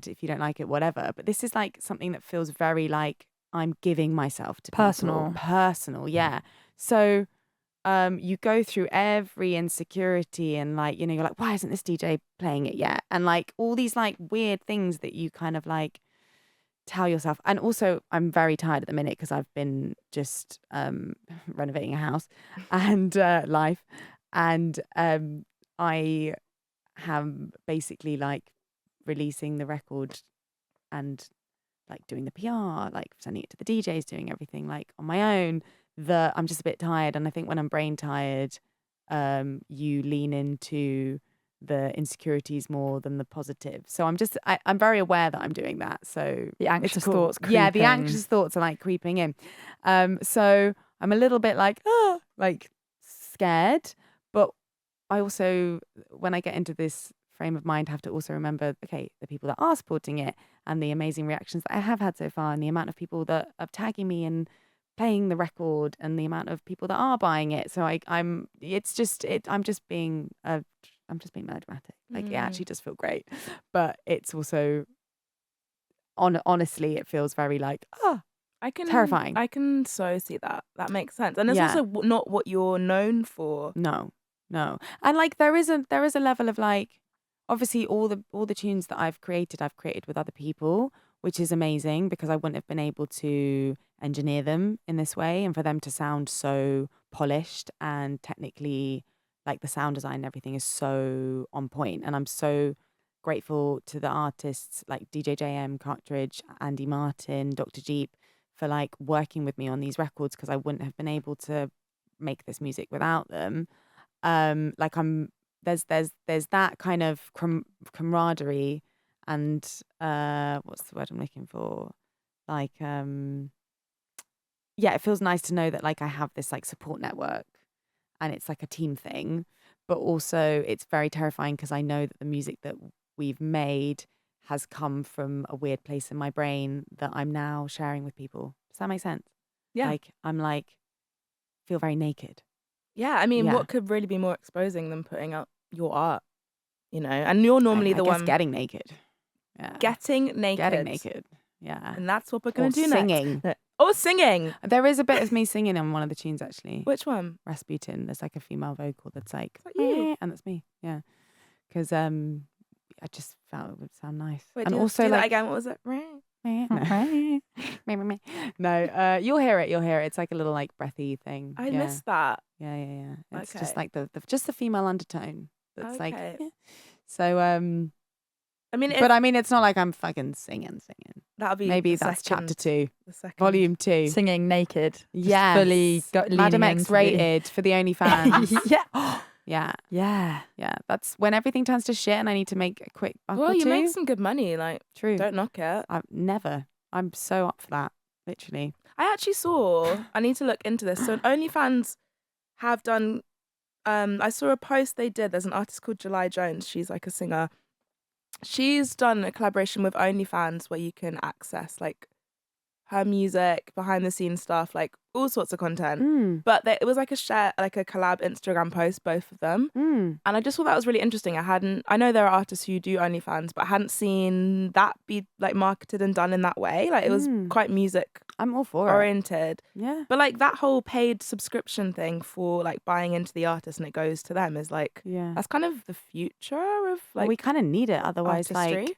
if you don't like it, whatever. But this is like something that feels very like I'm giving myself to people. Personal. Yeah. So you go through every insecurity and like, you know, you're like, why isn't this DJ playing it yet? And like all these like weird things that you kind of like tell yourself. And also I'm very tired at the minute because I've been just renovating a house and life. And I am basically like releasing the record and like doing the PR, like sending it to the DJs, doing everything like on my own. I'm just a bit tired, and I think when I'm brain tired, you lean into the insecurities more than the positive. So I'm very aware that I'm doing that. So the anxious cool. thoughts creeping. Yeah, the anxious thoughts are like creeping in. So I'm a little bit like like scared, but I also, when I get into this frame of mind, have to also remember, okay, the people that are supporting it and the amazing reactions that I have had so far, and the amount of people that are tagging me and playing the record, and the amount of people that are buying it. So I'm just being melodramatic. Like it actually does feel great, but it's also honestly, it feels very like terrifying. I can so see that. That makes sense, and it's also not what you're known for. No, and like there is a level of like, obviously all the tunes that I've created with other people, which is amazing because I wouldn't have been able to engineer them in this way, and for them to sound so polished and technically, like the sound design and everything is so on point. And I'm so grateful to the artists like DJ JM, Cartridge, Andy Martin, Dr. Jeep for like working with me on these records, because I wouldn't have been able to make this music without them. There's that kind of camaraderie and what's the word I'm looking for? Like it feels nice to know that like I have this like support network, and it's like a team thing, but also it's very terrifying because I know that the music that we've made has come from a weird place in my brain that I'm now sharing with people. Does that make sense? Yeah. Like I'm like feel very naked. Yeah, I mean, what could really be more exposing than putting out your art, you know? And you're normally I guess one getting naked. Yeah. Getting naked. Yeah. And that's what we're going to do singing. Next. Oh, singing. There is a bit of me singing on one of the tunes, actually. Which one? Rasputin. There's like a female vocal that's like, is that you? And that's me. Yeah. Because I just felt it would sound nice. Wait, and do also do like that again. What was it? No, you'll hear it. You'll hear it. It's like a little like breathy thing. I missed that. Yeah. It's Okay. just like just the female undertone. That's like. Okay. Yeah. So I mean, but I mean, it's not like I'm fucking singing. that'll be Maybe the that's chapter second, 2, the second. volume 2. Singing naked. Just Yes. fully Madam leaning X into rated for the OnlyFans. Yeah. Yeah. That's when everything turns to shit and I need to make a quick buck Well, or you two. make some good money. Like, True. don't knock it. I've never. I'm so up for that. Literally. I actually saw. I need to look into this. So OnlyFans have done. I saw a post they did. There's an artist called July Jones. She's like a singer. She's done a collaboration with OnlyFans where you can access like her music, behind the scenes stuff, like all sorts of content. But it was like a collab Instagram post, both of them. And I just thought that was really interesting. I know there are artists who do OnlyFans, but I hadn't seen that be like marketed and done in that way. Like it was quite music I'm all for oriented. Yeah. But like that whole paid subscription thing for like buying into the artist and it goes to them is like, that's kind of the future of like. Well, we kind of need it. Otherwise, artistry.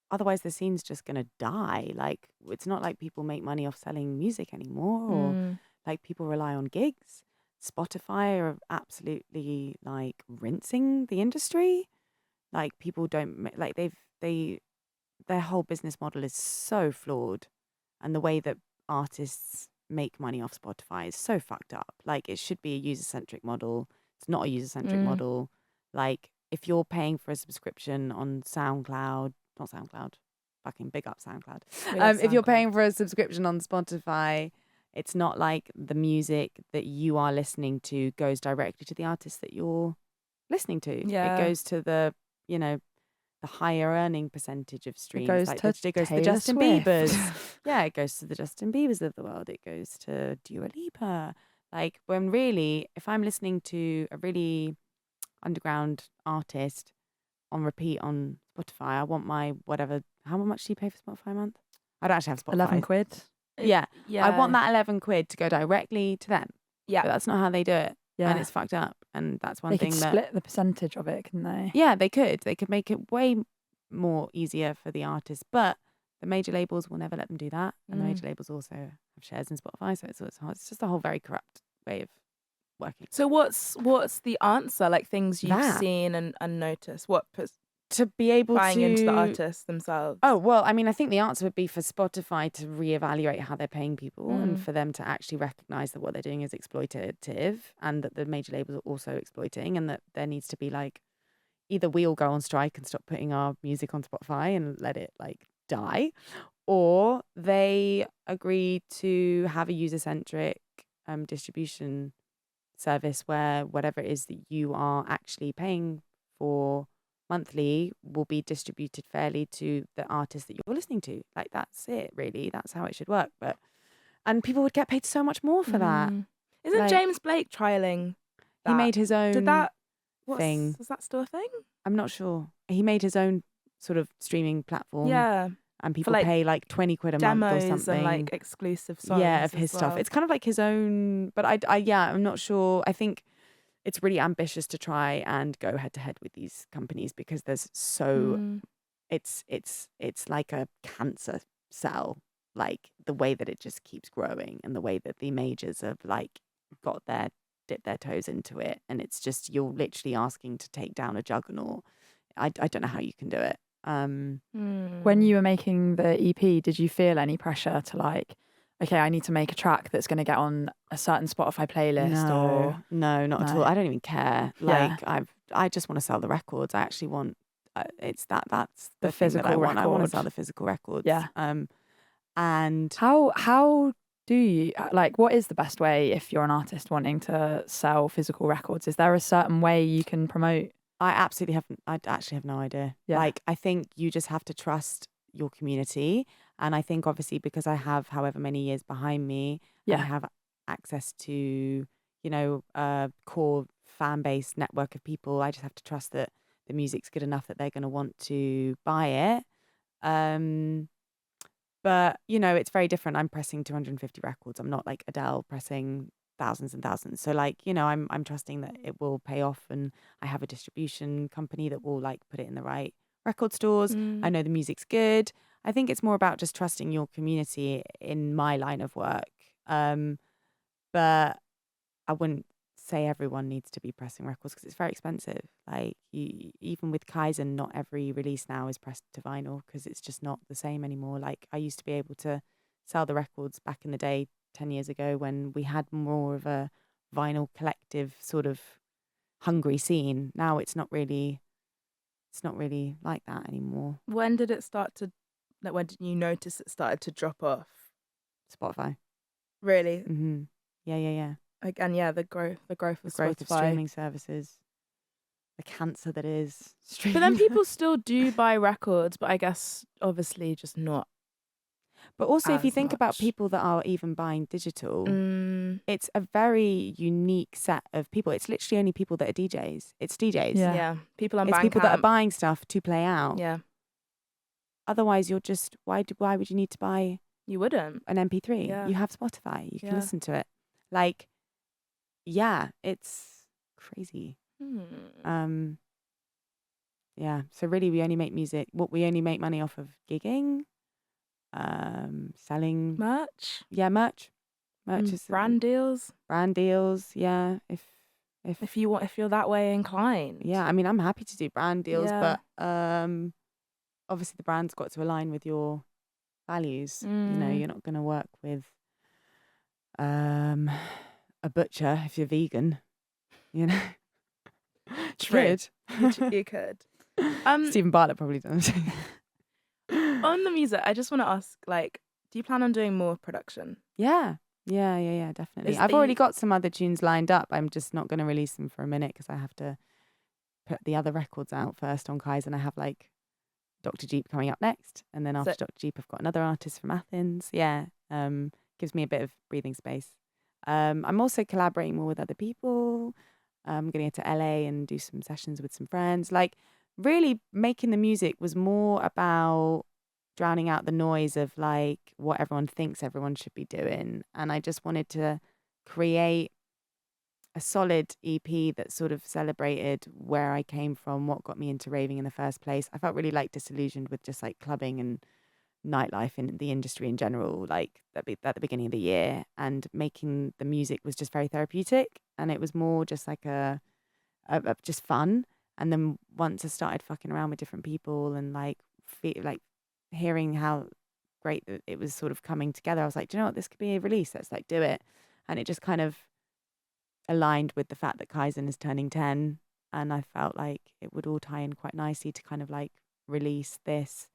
Otherwise the scene's just going to die. Like, it's not like people make money off selling music anymore or like people rely on gigs. Spotify are absolutely like rinsing the industry. Like people don't like their whole business model is so flawed. And the way that artists make money off Spotify is so fucked up. Like it should be a user-centric model. It's not a user-centric model. Like if you're paying for a subscription on SoundCloud, not SoundCloud, fucking big up SoundCloud. If you're paying for a subscription on Spotify, it's not like the music that you are listening to goes directly to the artist that you're listening to. Yeah. It goes to the higher earning percentage of streams. It goes like to it goes to the Taylor Justin Swift. Biebers. Yeah, it goes to the Justin Biebers of the world. It goes to Dua Lipa. Like when really, if I'm listening to a really underground artist on repeat on Spotify, I want my whatever. How much do you pay for Spotify a month? I don't actually have Spotify. 11 quid. Yeah. Yeah. I want that 11 quid to go directly to them. Yeah. But that's not how they do it. Yeah. And it's fucked up. And that's one They thing could that. split the percentage of it, couldn't they? Yeah, they could. They could make it way more easier for the artist. But the major labels will never let them do that. And the major labels also have shares in Spotify. So it's just a whole very corrupt way of working. So what's the answer? Like things you've seen and noticed? What to be able buying to into the artists themselves? Oh, well, I mean, I think the answer would be for Spotify to reevaluate how they're paying people and for them to actually recognize that what they're doing is exploitative and that the major labels are also exploiting and that there needs to be like either we all go on strike and stop putting our music on Spotify and let it like die, or they agree to have a user-centric distribution service where whatever it is that you are actually paying for monthly will be distributed fairly to the artist that you're listening to. Like that's it, really. That's how it should work. And people would get paid so much more for that. Isn't like, James Blake trialing that? He made his own thing. Is that still a thing? I'm not sure. He made his own sort of streaming platform. Yeah. And people like, pay like 20 quid a month or something. And like exclusive songs. Yeah, of his stuff. It's kind of like his own, but I'm not sure. I think it's really ambitious to try and go head to head with these companies because there's it's like a cancer cell, like the way that it just keeps growing and the way that the majors have like dipped their toes into it, and it's just you're literally asking to take down a juggernaut. I don't know how you can do it. When you were making the EP, did you feel any pressure to like, okay, I need to make a track that's going to get on a certain Spotify playlist? No, not at all. I don't even care. Like Yeah. I just want to sell the records. I actually want that's the physical thing that I want. I want to record. sell the physical records. Yeah. And how do you like? What is the best way if you're an artist wanting to sell physical records? Is there a certain way you can promote? I actually have no idea. Yeah. Like, I think you just have to trust your community. And I think obviously because I have however many years behind me, and I have access to, a core fan base network of people, I just have to trust that the music's good enough that they're going to want to buy it. But, it's very different. I'm pressing 250 records. I'm not like Adele pressing thousands and thousands. So like, I'm trusting that it will pay off, and I have a distribution company that will like put it in the right record stores. Mm. I know the music's good. I think it's more about just trusting your community in my line of work. But I wouldn't say everyone needs to be pressing records because it's very expensive. Like even with Kaizen, not every release now is pressed to vinyl because it's just not the same anymore. Like I used to be able to sell the records back in the day 10 years ago when we had more of a vinyl collective sort of hungry scene. Now it's not really like that anymore. When did it start to, like, when did you notice it started to drop off? Spotify. Really? Mm-hmm. Yeah. Like, and yeah, the growth of The growth of Spotify. streaming services. The cancer that is streaming. But then people still do buy records, but I guess obviously just not. But also, if you as think about much. people that are even buying digital, Mm, it's a very unique set of people. It's literally only people that are DJs. It's DJs. Yeah. yeah. People on It's Bandcamp. people that are buying stuff to play out. Yeah, Otherwise, you're just why would you need to buy you wouldn't. an MP3? Yeah. You have Spotify. You can Yeah. listen to it. Like, yeah, it's crazy. Yeah. So really, we only make music. We only make money off of gigging, selling. Merch. Yeah, merch. Merch is Brand deals. brand deals. Yeah, If you're that way inclined. yeah. I mean, I'm happy to do brand deals, Yeah. but obviously the brand's got to align with your values. You know, Mm. you're not going to work with a butcher if you're vegan. You know, True. good. You could. Stephen Bartlett probably does. On the music, I just want to ask, like, do you plan on doing more production? Yeah, definitely. Is I've already the- got some other tunes lined up. I'm just not going to release them for a minute because I have to put the other records out first on Kaizen. I have like Dr. Jeep coming up next, and then after Dr. Jeep, I've got another artist from Athens. Yeah, gives me a bit of breathing space. I'm also collaborating more with other people. I'm going to LA and do some sessions with some friends. Like, really making the music was more about drowning out the noise of like what everyone thinks everyone should be doing. And I just wanted to create a solid EP that sort of celebrated where I came from, what got me into raving in the first place. I felt really like disillusioned with just like clubbing and nightlife in the industry in general, like at the beginning of the year, and making the music was just very therapeutic, and it was more just like a just fun. And then once I started fucking around with different people and like hearing how great it was sort of coming together, I was like, do you know what, this could be a release, let's like do it. And it just kind of aligned with the fact that Kaizen is turning 10, and I felt like it would all tie in quite nicely to kind of like release this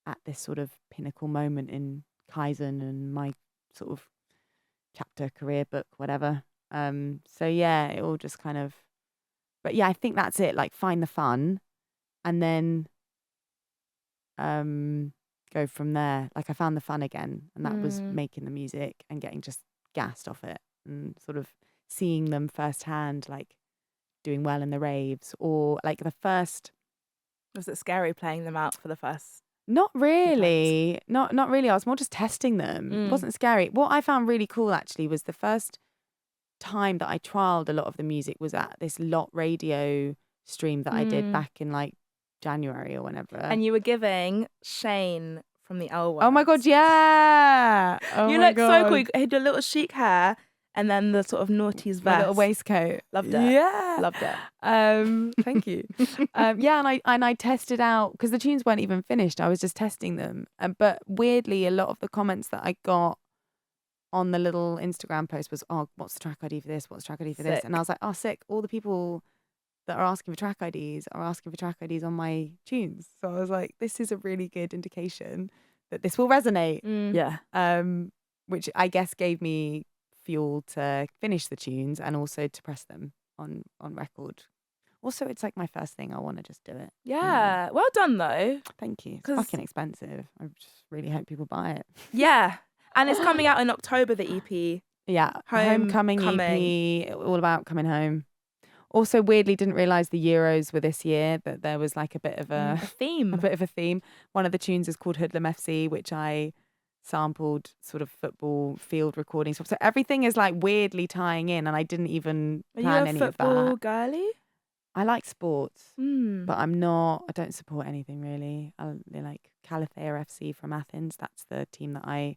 at this sort of pinnacle moment in Kaizen and my sort of chapter, career, book, whatever. So yeah, it all just kind of, but yeah, I think that's it. Like, find the fun and then go from there. Like, I found the fun again, and that was making the music and getting just gassed off it and sort of seeing them firsthand, like doing well in the raves, or like the first. Was it scary playing them out for the first? Not really. Not really. I was more just testing them. It wasn't scary. What I found really cool actually was the first time that I trialed a lot of the music was at this Lot Radio stream that I did back in like January or whenever. And you were giving Shane from the L Word. Oh my God, yeah. Oh you my look God. so cool. You had your little chic hair and then the sort of naughty's My vest. little waistcoat. Loved it. Yeah. Loved it. Thank you. Yeah, and I tested out because the tunes weren't even finished. I was just testing them. But weirdly, a lot of the comments that I got on the little Instagram post was, "Oh, what's the track ID for this? What's the track ID for this?" Sick. And I was like, "Oh, sick! All the people that are asking for track IDs are asking for track IDs on my tunes." So I was like, "This is a really good indication that this will resonate." Yeah. Which I guess gave me fuel to finish the tunes and also to press them on record. Also, it's like my first thing. I want to just do it. Yeah. Well done, though. Thank you. It's 'Cause- fucking expensive. I just really hope people buy it. Yeah. And it's coming out in October, the EP. Yeah, Homecoming EP, all about coming home. Also, weirdly, didn't realise the Euros were this year, that there was like a bit of A theme. a bit of a theme. One of the tunes is called Hoodlum FC, which I sampled sort of football field recordings. So everything is like weirdly tying in, and I didn't even Are plan you a any football of that. girly? I like sports, Mm. but I don't support anything really. I like Calathea FC from Athens. That's the team that I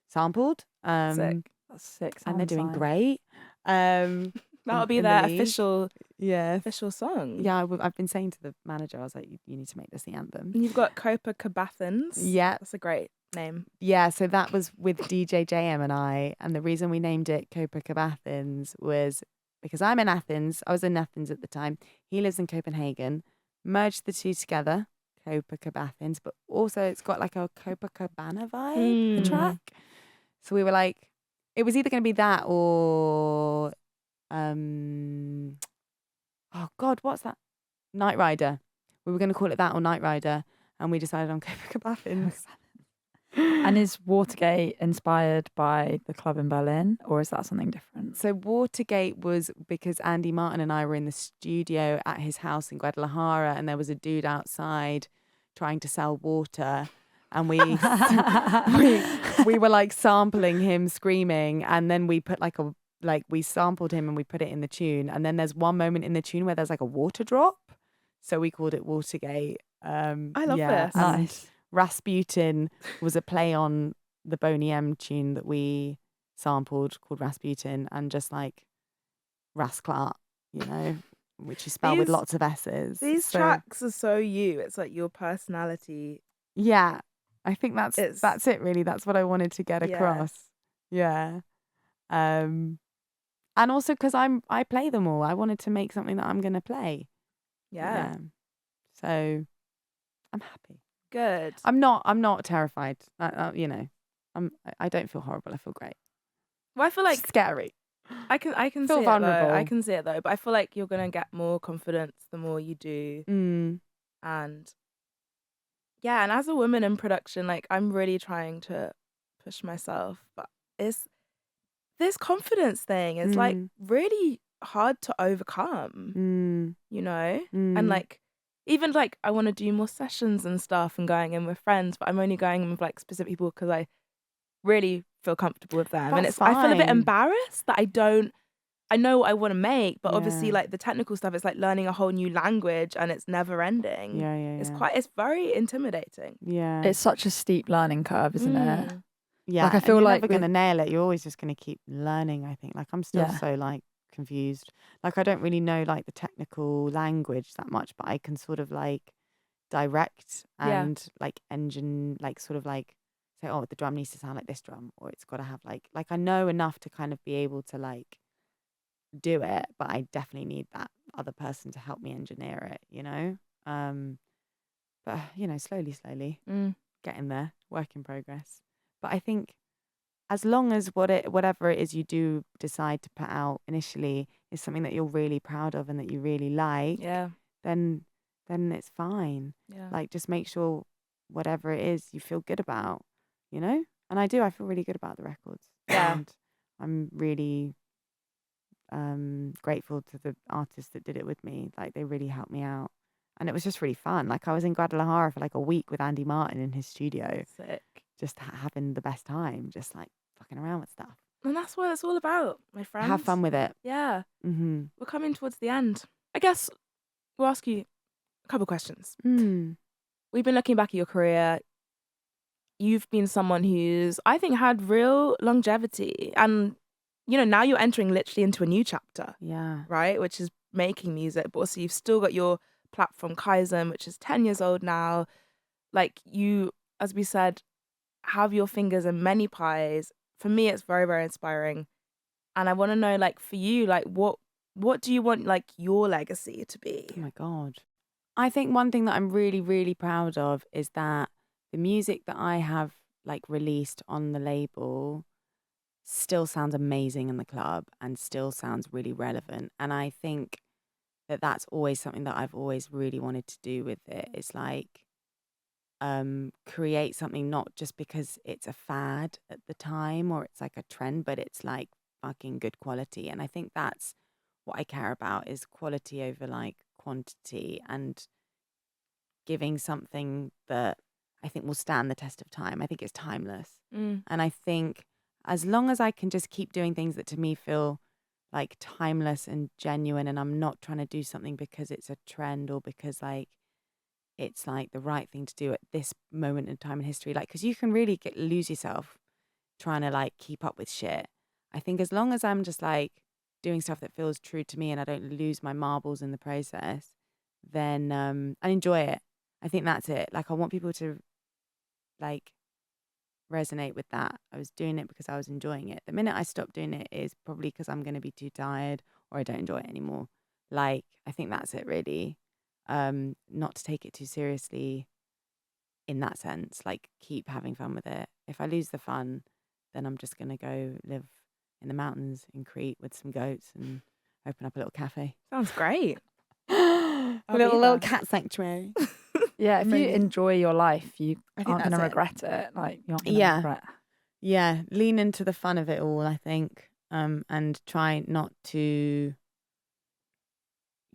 sampled. Sick. That's sick. And they're sound doing sign. great. That'll be in the their league. official Yeah. song. Yeah, I've been saying to the manager, I was like, you need to make this the anthem. And you've got Copacabana. Yeah. That's a great name. Yeah, so that was with DJ JM and I. And the reason we named it Copacabana was because I'm in Athens. I was in Athens at the time. He lives in Copenhagen. Merged the two together, Copacabana, but also it's got like a Copacabana vibe, the track. So we were like, it was either going to be that or, oh God, what's that? Night Rider. We were going to call it that or Night Rider. And we decided on Copacabana. And is Watergate inspired by the club in Berlin, or is that something different? So Watergate was because Andy Martin and I were in the studio at his house in Guadalajara, and there was a dude outside trying to sell water, and we were like sampling him screaming, and then we put we sampled him and we put it in the tune, and then there's one moment in the tune where there's like a water drop, so we called it Watergate. I love this. Nice. Rasputin was a play on the Boney M tune that we sampled called Rasputin, and just like Rasclat, which you spell with lots of S's. These tracks are so you. It's like your personality. Yeah, I think that's it really. That's what I wanted to get across. Yeah. And also because I play them all. I wanted to make something that I'm going to play. Yeah. So I'm happy. Good. I'm not terrified. I don't feel horrible. I feel great. Well, I feel like it's scary. I can feel see vulnerable. it though. I can see it though, but I feel like you're gonna get more confidence the more you do. And yeah, and as a woman in production, like I'm really trying to push myself, but it's this confidence thing is like really hard to overcome. And like. Even like I want to do more sessions and stuff and going in with friends, but I'm only going in with like specific people because I really feel comfortable with them. That's I feel a bit fine. embarrassed that I know what I want to make, but obviously like the technical stuff is like learning a whole new language and it's never ending. It's very intimidating. Yeah. It's such a steep learning curve, isn't it? Yeah. Like I feel like you're never going to nail it. You're always just going to keep learning, I think. Like I'm still so like confused. Like I don't really know like the technical language that much, but I can sort of like direct and like engine, like sort of like say, oh, the drum needs to sound like this drum, or it's got to have like I know enough to kind of be able to like do it, but I definitely need that other person to help me engineer it, but slowly getting there, work in progress. But I think as long as whatever it is you do decide to put out initially is something that you're really proud of and that you really like, then it's fine. Yeah. Like just make sure whatever it is you feel good about, And I feel really good about the records. Yeah. And I'm really grateful to the artists that did it with me. Like they really helped me out. And it was just really fun. Like I was in Guadalajara for like a week with Andy Martin in his studio. Sick. Just having the best time, just like fucking around with stuff. And that's what it's all about, my friends. Have fun with it. Yeah. Mm-hmm. We're coming towards the end. I guess we'll ask you a couple questions. We've been looking back at your career. You've been someone who's, I think, had real longevity. And, now you're entering literally into a new chapter. Yeah. Right? Which is making music. But also you've still got your platform Kaizen, which is 10 years old now. Like you, as we said, have your fingers in many pies. For me, it's very, very inspiring. And I want to know, like, for you, like, what do you want, like, your legacy to be? Oh, my God. I think one thing that I'm really, really proud of is that the music that I have, like, released on the label still sounds amazing in the club and still sounds really relevant. And I think that that's always something that I've always really wanted to do with it. It's like, create something not just because it's a fad at the time or it's like a trend, but it's like fucking good quality. And I think that's what I care about is quality over like quantity and giving something that I think will stand the test of time. I think it's timeless. And I think as long as I can just keep doing things that to me feel like timeless and genuine, and I'm not trying to do something because it's a trend or because like it's like the right thing to do at this moment in time in history. Like, because you can really lose yourself trying to like keep up with shit. I think as long as I'm just like doing stuff that feels true to me and I don't lose my marbles in the process, then I enjoy it. I think that's it. Like, I want people to like resonate with that. I was doing it because I was enjoying it. The minute I stop doing it is probably because I'm going to be too tired or I don't enjoy it anymore. Like, I think that's it really. Not to take it too seriously in that sense, like keep having fun with it. If I lose the fun, then I'm just going to go live in the mountains in Crete with some goats and open up a little cafe. Sounds great. A I'll little be there. cat sanctuary. Yeah, if you Maybe. enjoy your life, you I think aren't going to that's it. regret it. Like, you're not going to Yeah. regret. Yeah, lean into the fun of it all, I think, and try not to,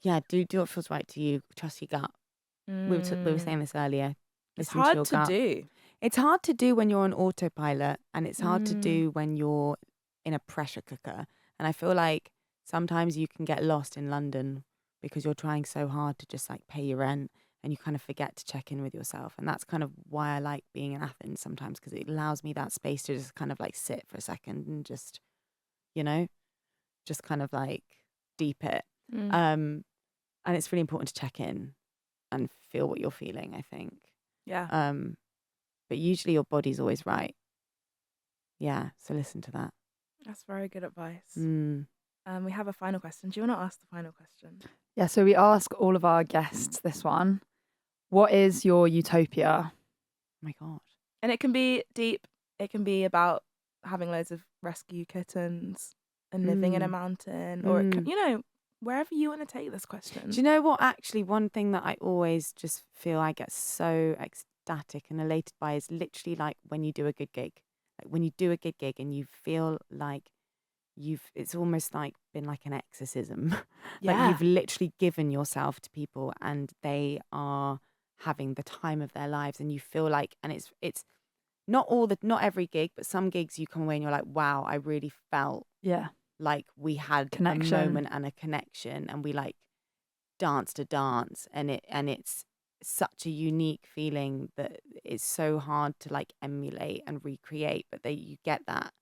do what feels right to you. Trust your gut. We were saying this earlier. It's Listen to your hard to gut. do. It's hard to do when you're on autopilot, and it's hard to Mm. do when you're in a pressure cooker. And I feel like sometimes you can get lost in London because you're trying so hard to just like pay your rent, and you kind of forget to check in with yourself. And that's kind of why I like being in Athens sometimes, because it allows me that space to just kind of like sit for a second and just, just kind of like deep it. Mm. And it's really important to check in and feel what you're feeling, I think. Yeah. But usually your body's always right. Yeah, so listen to that. That's very good advice. Mm. We have a final question. Do you want to ask the final question? Yeah, so we ask all of our guests this one. What is your utopia? Oh my God. And it can be deep. It can be about having loads of rescue kittens and living in a mountain, or it can, wherever you want to take this question. Do you know what? Actually, one thing that I always just feel I get so ecstatic and elated by is literally like when you do a good gig. Like when you do a good gig and you feel like it's almost like been like an exorcism. Like Yeah. you've literally given yourself to people and they are having the time of their lives, and you feel like, and it's not every gig, but some gigs you come away and you're like, wow, I really felt Yeah. like we had Connection. a moment and a connection, and we like danced a dance, and it's such a unique feeling that it's so hard to like emulate and recreate, but you get that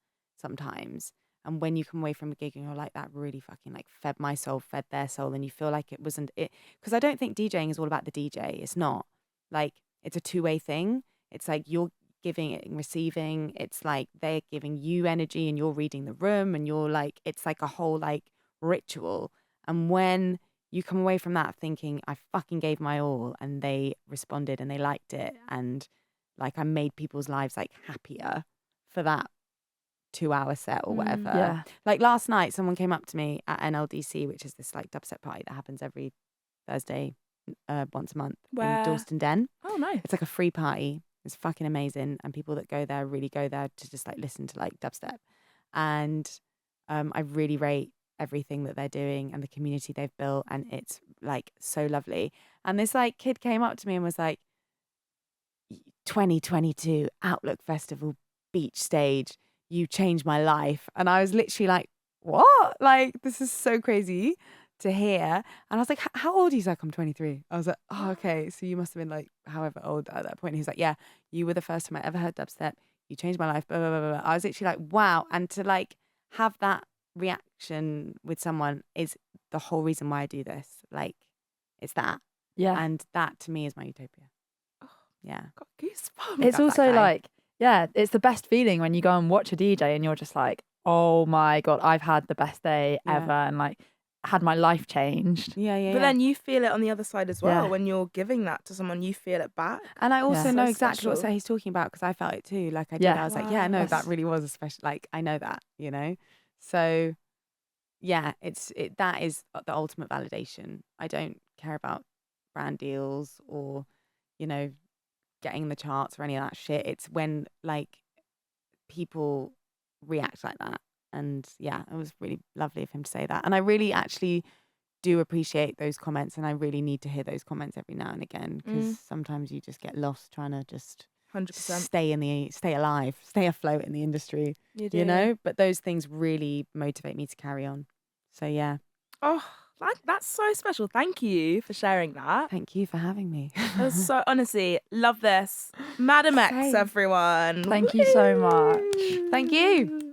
sometimes. And when you come away from a gig and you're like, that really fucking like fed my soul, fed their soul, and you feel like it wasn't it, because I don't think DJing is all about the DJ. It's not. Like, it's a two-way thing. It's like you're giving it and receiving. It's like they're giving you energy and you're reading the room, and you're like, it's like a whole like ritual. And when you come away from that thinking, I fucking gave my all, and they responded and they liked it, and like I made people's lives like happier for that 2-hour set or whatever. Yeah. Like last night, someone came up to me at NLDC, which is this like dubstep party that happens every Thursday, once a month in Where? Dalston Den. Oh, nice. It's like a free party. It's fucking amazing, and people that go there really go there to just like listen to like dubstep. And I really rate everything that they're doing and the community they've built, and it's like so lovely. And this like kid came up to me and was like, 2022 Outlook Festival beach stage, you changed my life. And I was literally like, what? Like, this is so crazy to hear. And I was like, how old are you? He's like, I'm 23. I was like, oh, okay. So you must have been like however old at that point. He's like, yeah, you were the first time I ever heard dubstep. You changed my life. Blah, blah, blah, blah. I was literally like, wow. And to like have that reaction with someone is the whole reason why I do this. Like, it's that. Yeah. And that to me is my utopia. Yeah. Got goosebumps. It's That's that also guy. like, yeah, it's the best feeling when you go and watch a DJ and you're just like, oh my God, I've had the best day Yeah. ever, and like had my life changed. Yeah. But then you feel it on the other side as well. Yeah. When you're giving that to someone, you feel it back. And I also Yeah. know So exactly what special. he's talking about, because I felt it too. Like I did. Yeah. I was like, yeah, no, Wow. that really was a special. Like I know that, So yeah, that is the ultimate validation. I don't care about brand deals or, getting in the charts or any of that shit. It's when like people react like that. And yeah, it was really lovely of him to say that. And I really actually do appreciate those comments, and I really need to hear those comments every now and again, because sometimes you just get lost trying to just 100%. stay alive, stay afloat in the industry, You do. but those things really motivate me to carry on. So yeah, Oh, that's so special. Thank you for sharing that. thank you for having me. That was so, honestly, love this. Madam X, Same. everyone. Thank you so much. Woo! Thank you.